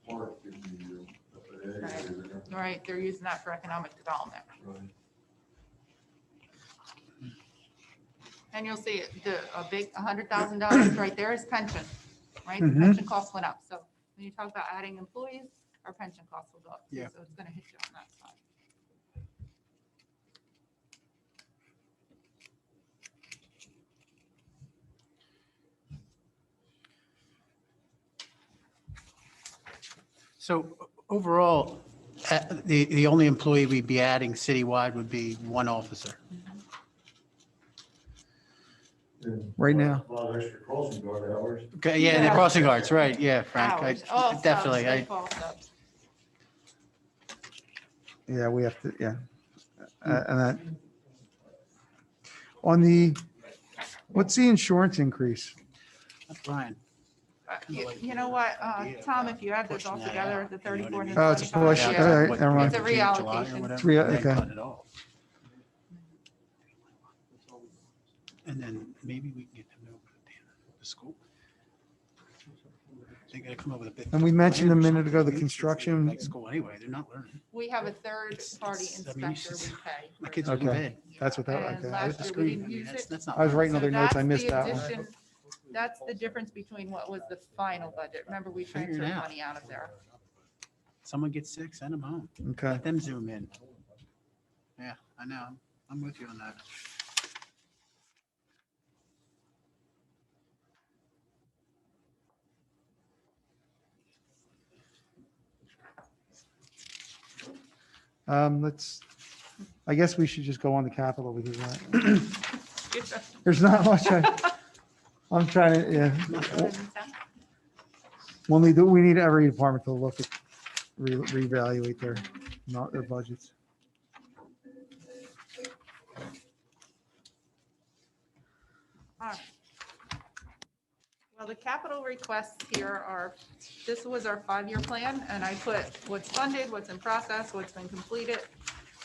park in the area there. Right, they're using that for economic development. Right. And you'll see a big $100,000 right there is pension, right? The Mhm. pension costs went up. So when you talk about adding employees, our pension costs will go up too. Yeah. So it's going to hit you on that side. So overall, the only employee we'd be adding citywide would be one officer. And Right now. A lot of extra crossing guard hours. Okay, yeah, and the Yeah. crossing guards, right, yeah, Frank, Hours. All subs, definitely, they fall subs. Yeah, we have to, yeah. And that, on the, what's the insurance increase? Brian. You know what, Tom, if you add those all Pushing that together, out, the you know what I 34 and mean? the Oh, it's a 25, push. yeah. All right, never mind. It's a reallocation. It's okay. And then maybe we can get them to open the school. They gotta come up with a bit. And we mentioned a plan or minute ago, the something. construction. Like school anyway, they're not learning. We have a third party I mean, inspector we pay. My for kids the- are in Okay. bed. That's what that, And okay. last With the year we screen, didn't I mean, use that's, it. that's not. I was learning. writing other notes. I that's missed the that one. addition- That's the difference between what was the final budget. Remember, we Figure it transferred out. money out of there. Someone gets sick, send them home. Okay. Let them zoom in. Yeah, I know. I'm with you on that. I guess we should just go on to capital because there's not much I'm trying to, yeah. When we do, we need every department to look at, reevaluate their budgets. All right. Well, the capital requests here are, this was our 5-year plan, and I put what's funded, what's in process, what's been completed.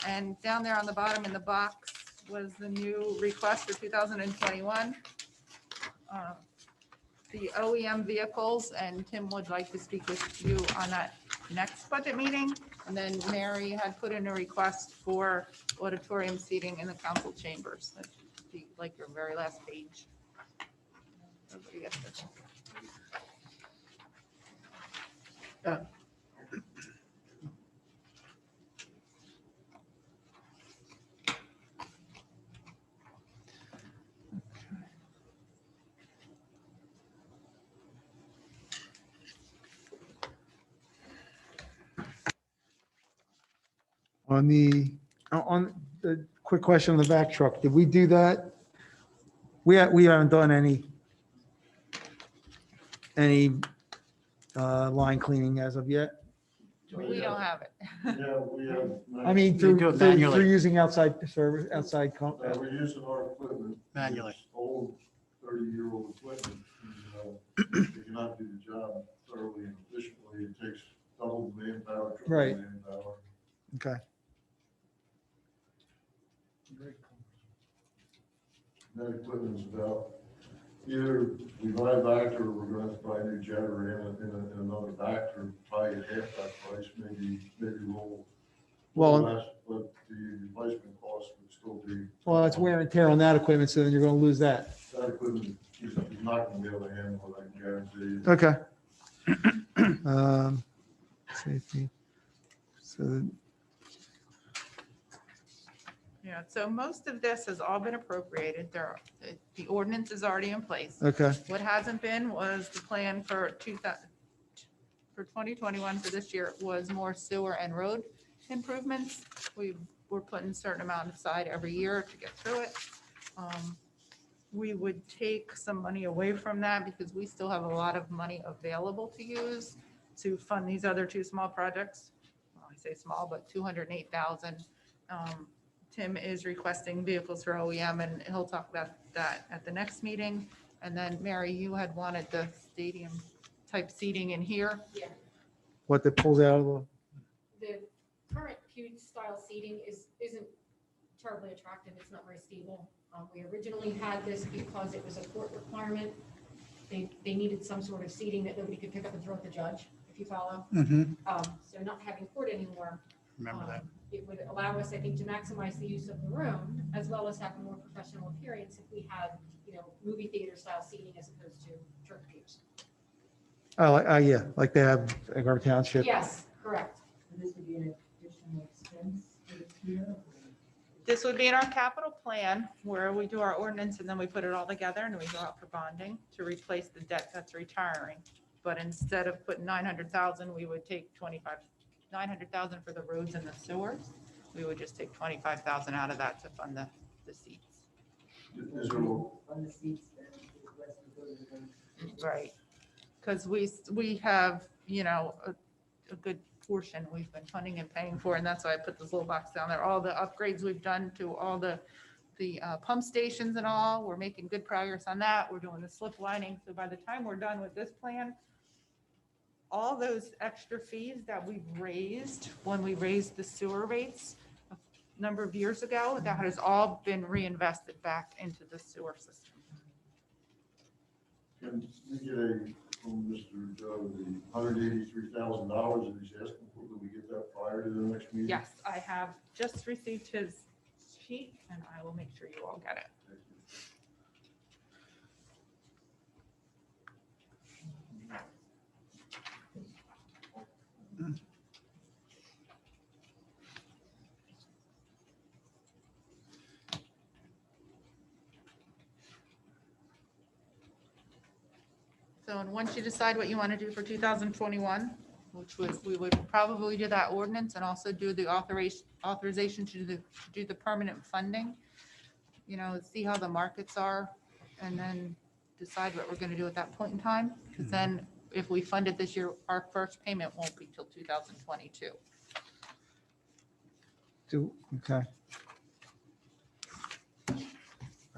And down there on the bottom in the box was the new request for 2021. The OEM vehicles, and Tim would like to speak with you on that next budget meeting. And then Mary had put in a request for auditorium seating in the council chambers. That should be like your very last page. Everybody gets this. On the quick question on the back truck, did we do that? We haven't done any line cleaning as of yet. We don't have it. Yeah, we have. I mean, They through do it manually. using outside service, outside. We're using our equipment. Manually. It's old, 30-year-old equipment. And, you cannot do the job thoroughly and efficiently. It takes double the manpower. triple the Right. manpower. Okay. That equipment's about, either we buy a Vector or we're gonna have to buy a new jetter in another Vector, probably at half that price, maybe roll. Well, less, but the replacement cost would still be. well, it's wear and tear on that equipment, so then you're going to lose that. That equipment, he's not gonna be able to handle it, I can guarantee you. Okay. Safety. So, Yeah, so most of this has all been appropriated. The ordinance is already in place. Okay, What hasn't been was the plan for 2021 for this year was more sewer and road improvements. We're putting a certain amount aside every year to get through it. We would take some money away from that because we still have a lot of money available to use to fund these other two small projects. Well, I say small, but 208,000. Tim is requesting vehicles for OEM, and he'll talk about that at the next meeting. And then Mary, you had wanted the stadium type seating in here. Yeah, what that pulls out of the current pew style seating isn't terribly attractive. It's not very stable. We originally had this because it was a court requirement. They needed some sort of seating that nobody could pick up and throw at the judge, if you follow. the, So not having court anymore. Remember that? It would allow us, I think, to maximize the use of the room as well as have a more professional appearance if we had, movie theater style seating as opposed to church pews. yeah, like they have at our township. Yes, correct. And this would be an additional expense for the year. This would be in our capital plan where we do our ordinance and then we put it all together and we go out for bonding to replace the debt that's retiring. But instead of putting 900,000, we would take 900,000 for the roads and the sewers. We would just take 25,000 out of that to fund the seats. Is there, On the seats, then the rest would go to the road. Right. Because we have, a good portion we've been funding and paying for, and that's why I put this little box down there. All the upgrades we've done to all the pump stations and all, we're making good progress on that. We're doing the slip lining. So by the time we're done with this plan, all those extra fees that we've raised when we raised the sewer rates a number of years ago, that has all been reinvested back into the sewer system. can we get from Mr. Joe, the $183,000 that he's asking for, do we get that prior to the next meeting? Yes, I have just received his sheet and I will make sure you all get it. Thank you. So, and once you decide what you want to do for 2021, we would probably do that ordinance and also do the authorization to do the permanent funding. See how the markets are and then decide what we're going to do at that point in time. Because then if we fund it this year, our first payment won't be till 2022. Okay. All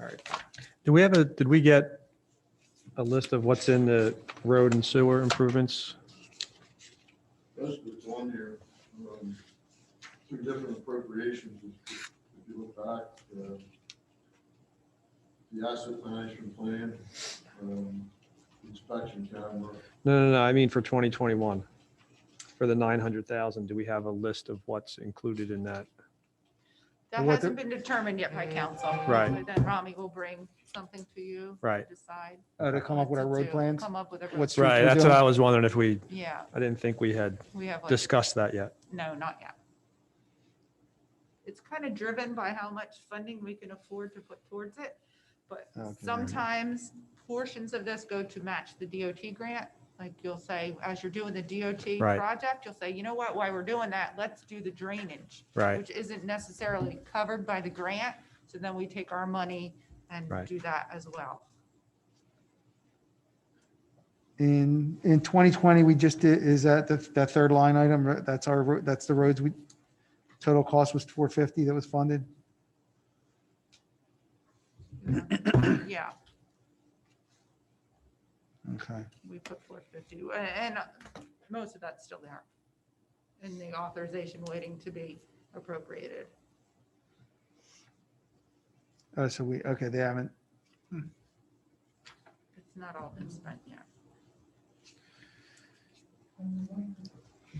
right. Did we get a list of what's in the road and sewer improvements? Most of it's on here, through different appropriations, if you look back, the asset management plan, inspection camera. No, I mean for 2021. For the 900,000, do we have a list of what's included in that? That What hasn't been determined yet by council. Right. But then Rami will bring something to you. Right. To decide. To come up with our what road to do. plans? Come up with a. road What's plan. Right, we're that's what doing? I was wondering if I didn't think we had We have like. discussed that yet. No, not yet. It's kind of driven by how much funding we can afford to put towards it. But Okay. sometimes portions of this go to match the DOT grant. Like you'll say, as you're doing the DOT Right. project, you'll say, you know what, while we're doing that, let's do the drainage. Right. Which isn't necessarily covered by the grant. So then we take our money and Right. do that as well. In 2020, we just did, is that that third line item? That's that's the roads total cost was 450 that was funded? Yeah, Okay. we put 450 and most of that's still there. In the authorization waiting to be appropriated. Oh, so okay, they haven't, It's not all been spent yet.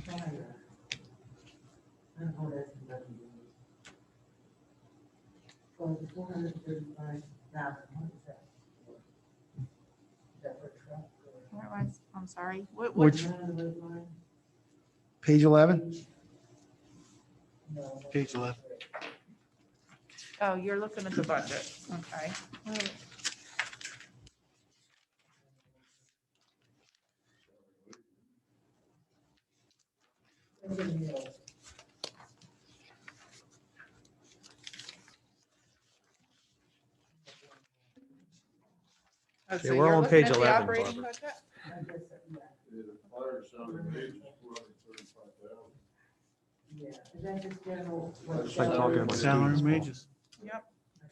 Fire. I don't know, that's nothing. For the 435,000, what is that? Is that for a truck or? Where was, I'm sorry, what, Which- Not on the road line? page 11? No. Page 11. Oh, you're looking at the budget, okay. Oh, so Yeah, we're you're on looking page at the 11, operating Barbara. budget? I guess, yeah, Yeah, the fire salary wage is $435,000. yeah, is that just general? That's like talking about Salary students, and Paul. wages. Yep,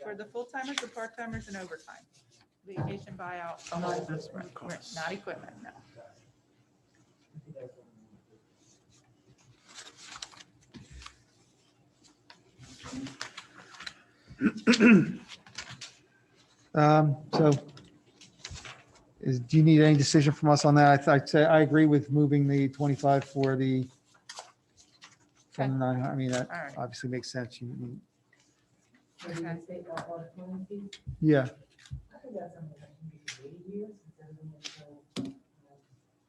for the full-timers, the part-timers, and overtime. Vacation buyout, the whole, That's what it costs. not equipment, no. So do you need any decision from us on that? I'd say I agree with moving the 25 for the, from, I mean, that All right. obviously makes sense. Okay. Yeah, I think that's something that can be debated here, since everything is so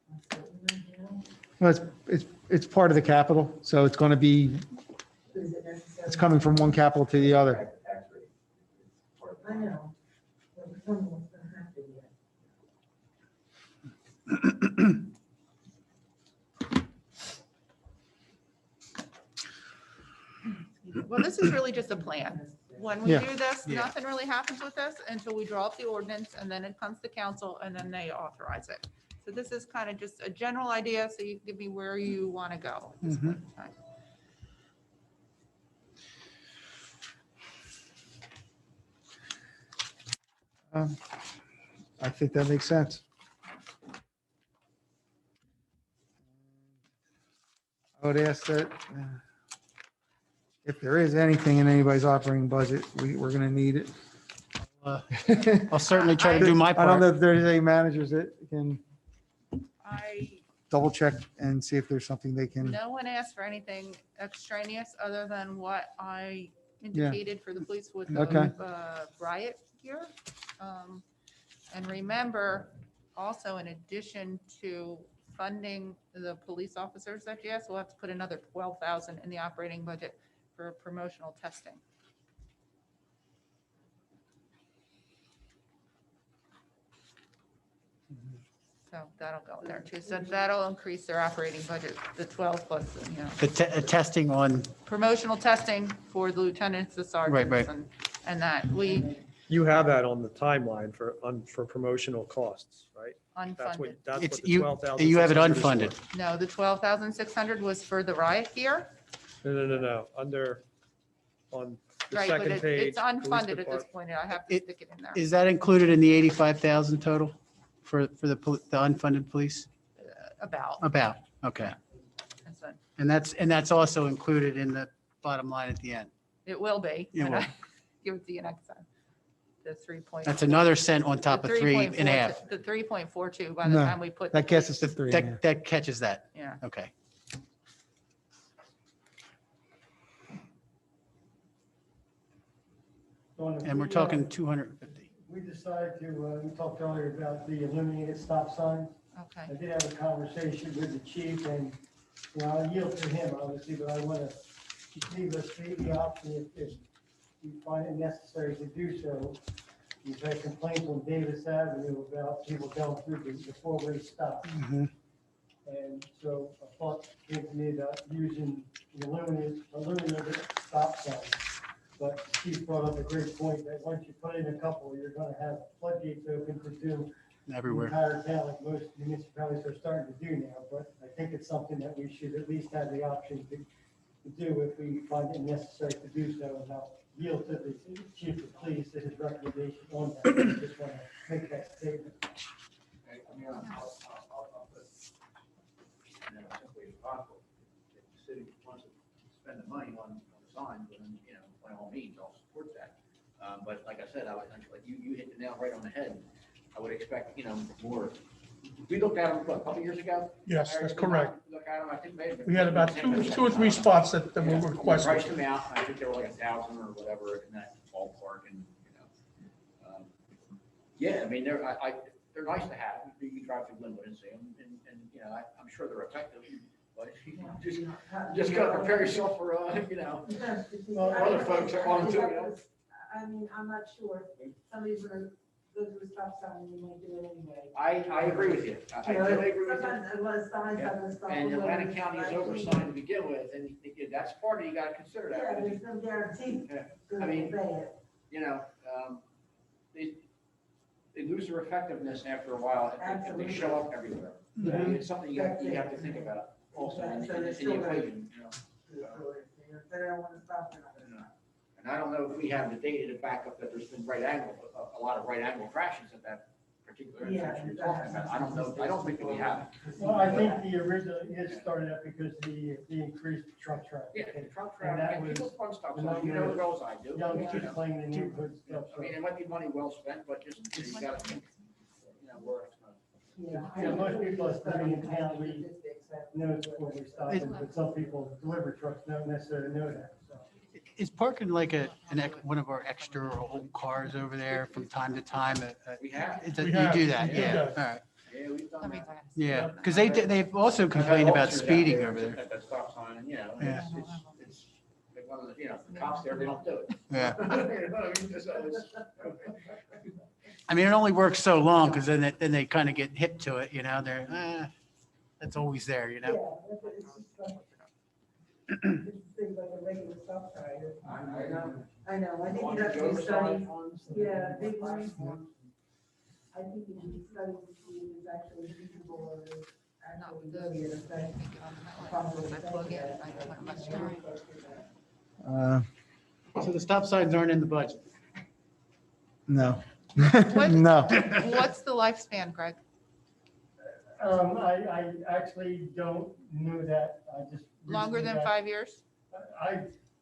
uncertain right now. well, it's part of the capital, so it's going to be, Is it necessary? it's coming from one capital to the other. Tax rate. It's part of the- I know, but someone's gonna have to, yeah. Well, this is really just a plan. When we Yeah. do this, Yeah. nothing really happens with this until we draw up the ordinance, and then it comes to council, and then they authorize it. So this is kind of just a general idea, so you give me where you want to go at this point in time. I think that makes sense. I would ask that if there is anything in anybody's operating budget, we're going to need it. I'll certainly try to do my I don't know part. if there's any managers that can I, double check and see if there's something they can. no one asked for anything extraneous other than what I indicated for the police with Okay. the riot gear. And remember, also in addition to funding the police officers that you asked, we'll have to put another 12,000 in the operating budget for promotional testing. So that'll go in there too. So that'll increase their operating budget, the 12 plus, you know, The testing on, promotional testing for the lieutenants, the Right, right. sergeants, and that we You have that on the timeline for promotional costs, right? That's what, unfunded. that's It's- what the you- 12,000. you have it unfunded. No, the 12,600 was for the riot gear. No. Under, on the Right, but second page. it's police unfunded at this depart- point. I have to It- stick it in there. is that included in the 85,000 total for the unfunded police? About. About, okay. That's it. And that's also included in the bottom line at the end. It will be. It and will. I give it to you next time. The 3. That's another cent on top of 3.5. The 3.42 by the No, time we put. That gets us to three. yeah. That catches that. Yeah. Okay. And we're talking 250. We decided to, we talked earlier about the illuminated stop signs. Okay. I did have a conversation with the chief and, you know, I yield to him obviously, but I want to leave us the option if you find it necessary to do so. We've had complaints on Davis Avenue about people going through the four-way stop. Mhm. And so a thought came to me about using the illuminated stop signs. But Steve brought up a great point that once you put in a couple, you're gonna have floodgates open to do the Everywhere. entire town, like most municipalities are starting to do now. But I think it's something that we should at least have the option to do if we find it necessary to do so. And I'll yield to the chief of police and his recommendation on that. I just want to make that statement. I mean, I'll put, you know, simply as possible. If the city wants to spend the money on signs, then, you know, by all means, I'll support that. But like I said, like you hit the nail right on the head. I would expect, you know, more. We looked at them, what, a couple years ago? Yes, that's correct. Look at them, I think maybe. We had about two or three spots that were We requested. priced them out, and I think they were like 1,000 or whatever in that ballpark, and, you know. Yeah, I mean, they're nice to have. You can drive through Glenwood and see them, and, you know, I'm sure they're effective, but you just gotta prepare yourself for, you know, other folks that want to, you know. I mean, I'm not sure. Somebody's gonna go to a stop sign and you might do it anyway. I agree with you. I You know, totally agree with you. sometimes a lot of signs Yeah. have to stop. And for Atlantic whether County is it's oversigned to begin with, and that's part of, you gotta consider that. Yeah, there's no guarantee. Yeah. They're I mean- gonna obey it. You know, they lose their effectiveness after a while if they show up everywhere. I mean, it's something you have to think about also in the equation, you know. If they don't wanna stop, they're not gonna stop. And I don't know if we have the data to back up that there's been a lot of right angle crashes at that particular intersection you're talking about. I don't think that we have. Well, I think the original, it started up because the increased truck traffic. Yeah, the truck And that traffic, and people was fun stop the signs, you know as well as I do. Young you kids know. playing in the neighborhood stuff. I mean, it might be money well spent, but just, you gotta think, you know, where it's going. Yeah, most people are living in town, we know it's where we stop, but some people, delivery trucks don't necessarily know that, so. Is parking like one of our extra old cars over there from time to time? We have. You We have. do that, We do yeah, that. all right. Yeah, we've done that. Yeah, because they've also complained about Officers out speeding there over there. At that stop sign, and, you know, Yeah. it's like one of the, you know, the cops there, they don't do it. Yeah. You know, I mean, so it's- I mean, it only works so long because then they kind of get hip to it, you know, that's always there, you know? Yeah, but it's just like, it's things like a regular stop sign. I know, I think On you'd have the to be oversized studying, ones. yeah, big ones. I think you should be studying to see if it's actually feasible or actually going to affect. So the stop signs aren't in the budget. No. What? No. What's the lifespan, Greg? I actually don't know that, I just. Longer recently than got- 5 years?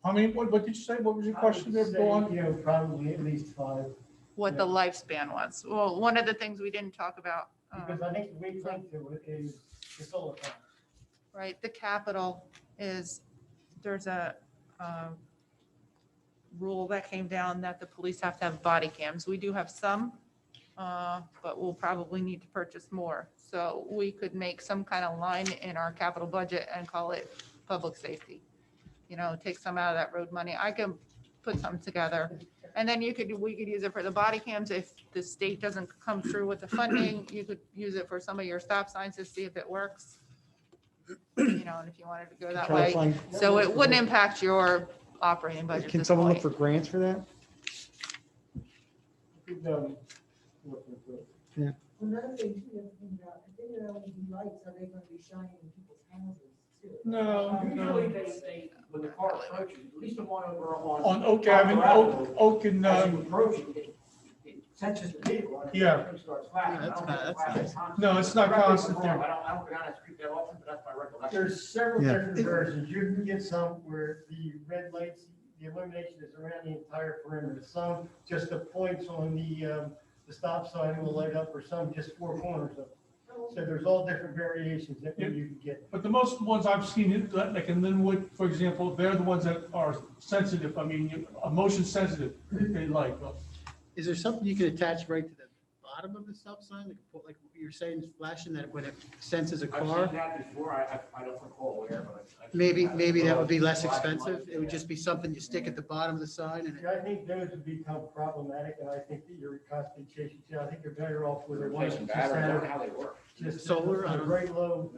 I mean, what did you say? What was your I would question there, say, Dawn? you know, probably at least 5, What the lifespan was? Well, one of the things we didn't talk about, because I think the weak link to it is the solar panels. right, the capital is, there's a rule that came down that the police have to have body cams. We do have some, but we'll probably need to purchase more. So we could make some kind of line in our capital budget and call it public safety. You know, take some out of that road money. I can put something together. And then we could use it for the body cams. If the state doesn't come through with the funding, you could use it for some of your stop signs to see if it works. You know, and if you wanted to go that Try to way. find- So it wouldn't impact your operating budget at Can this someone look point. for grants for that? We've done looking for it. Another thing too, you have to think about, if they have LED lights, are they gonna be shining in people's houses too? No, Usually no. they, when the car approaches, at least the one over On Oak Avenue, Oak and, as you approach it, it senses the vehicle. and Yeah. everything starts flashing. Yeah, that's I don't think not- it that's flashes constantly. No, it's not Correct me if I'm constant wrong. there. I don't go down that street that often, but that's my recollection. There's several Yeah. different versions. You can get some where the red lights, the illumination is around the entire perimeter. Some just the points on the stop sign will light up, or some just 4 corners of it. So there's all different variations that you can get. But the most ones I've seen, like in Linwood, for example, they're the ones that are sensitive. I mean, motion sensitive. They like. Is there something you can attach right to the bottom of the stop sign? Like you're saying, flashing that when it senses a I've car? seen that before. I don't recall where, but. I've seen Maybe that. that would be less Flashing expensive. lights, It would yeah. just be something you stick at the bottom of the sign and I think those would become problematic, and I think that you're constantly chasing. I think you're better off with a one Replacing that just batteries, I don't know have how they work. just Solar, I a don't- very low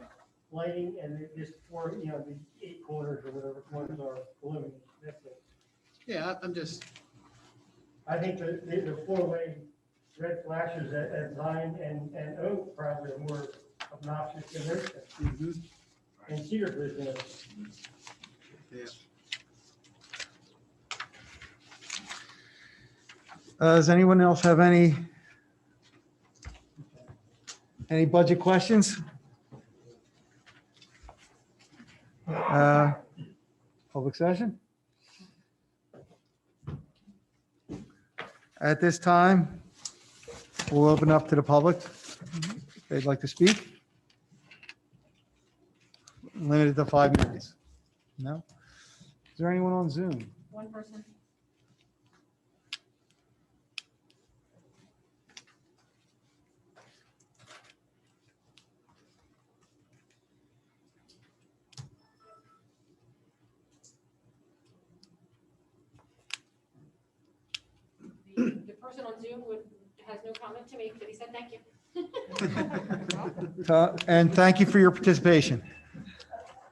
lighting, and it just for, you know, the 8 corners or whatever corners are illuminated. That's it. yeah, I'm just, I think the 4-way red flashes at Zion and Oak probably are more obnoxious than those things. mhm, And Cedar Bridge, you know. yeah. Does anyone else have any budget questions? Public session? At this time, we'll open up to the public. If they'd like to speak. Limited to 5 minutes. No? Is there anyone on Zoom? One person. person on Zoom has no comment to make, but he said thank you. And thank you for your participation.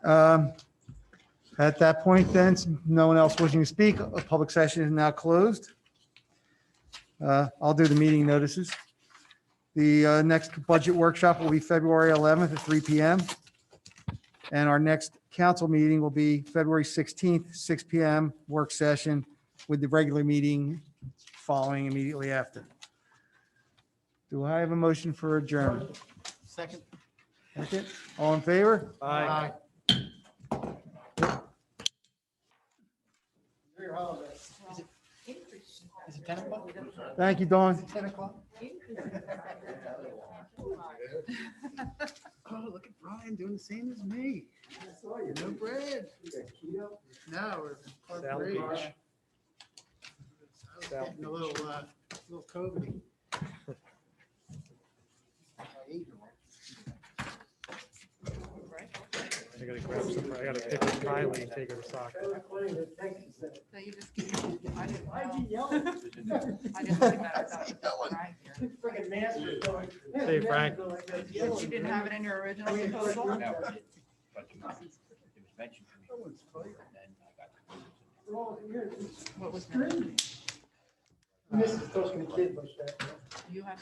At that point then, since no one else wishing to speak, a public session is now closed. I'll do the meeting notices. The next budget workshop will be February 11th at 3 PM. And our next council meeting will be February 16th, 6 PM work session with the regular meeting following immediately after. Do I have a motion for adjournment? Second. Second, all in favor? Aye. Your holiday. Is it 10 o'clock? Thank you, Dawn. 10 o'clock? Oh, look at Brian doing the same as me. No bread. No, we're Park South Ridge. Beach. South Getting a little COVID. I gotta grab some, I gotta pick up Kylie and take her to soccer. So you just give me, I didn't Why'd you know. yell? I didn't think that. I thought it was right here. Freaking master going. Hey, Frank. You didn't have it in your original proposal? No, but it was mentioned to me. And then I got. What was mentioned? Mrs. Token kid was that. You have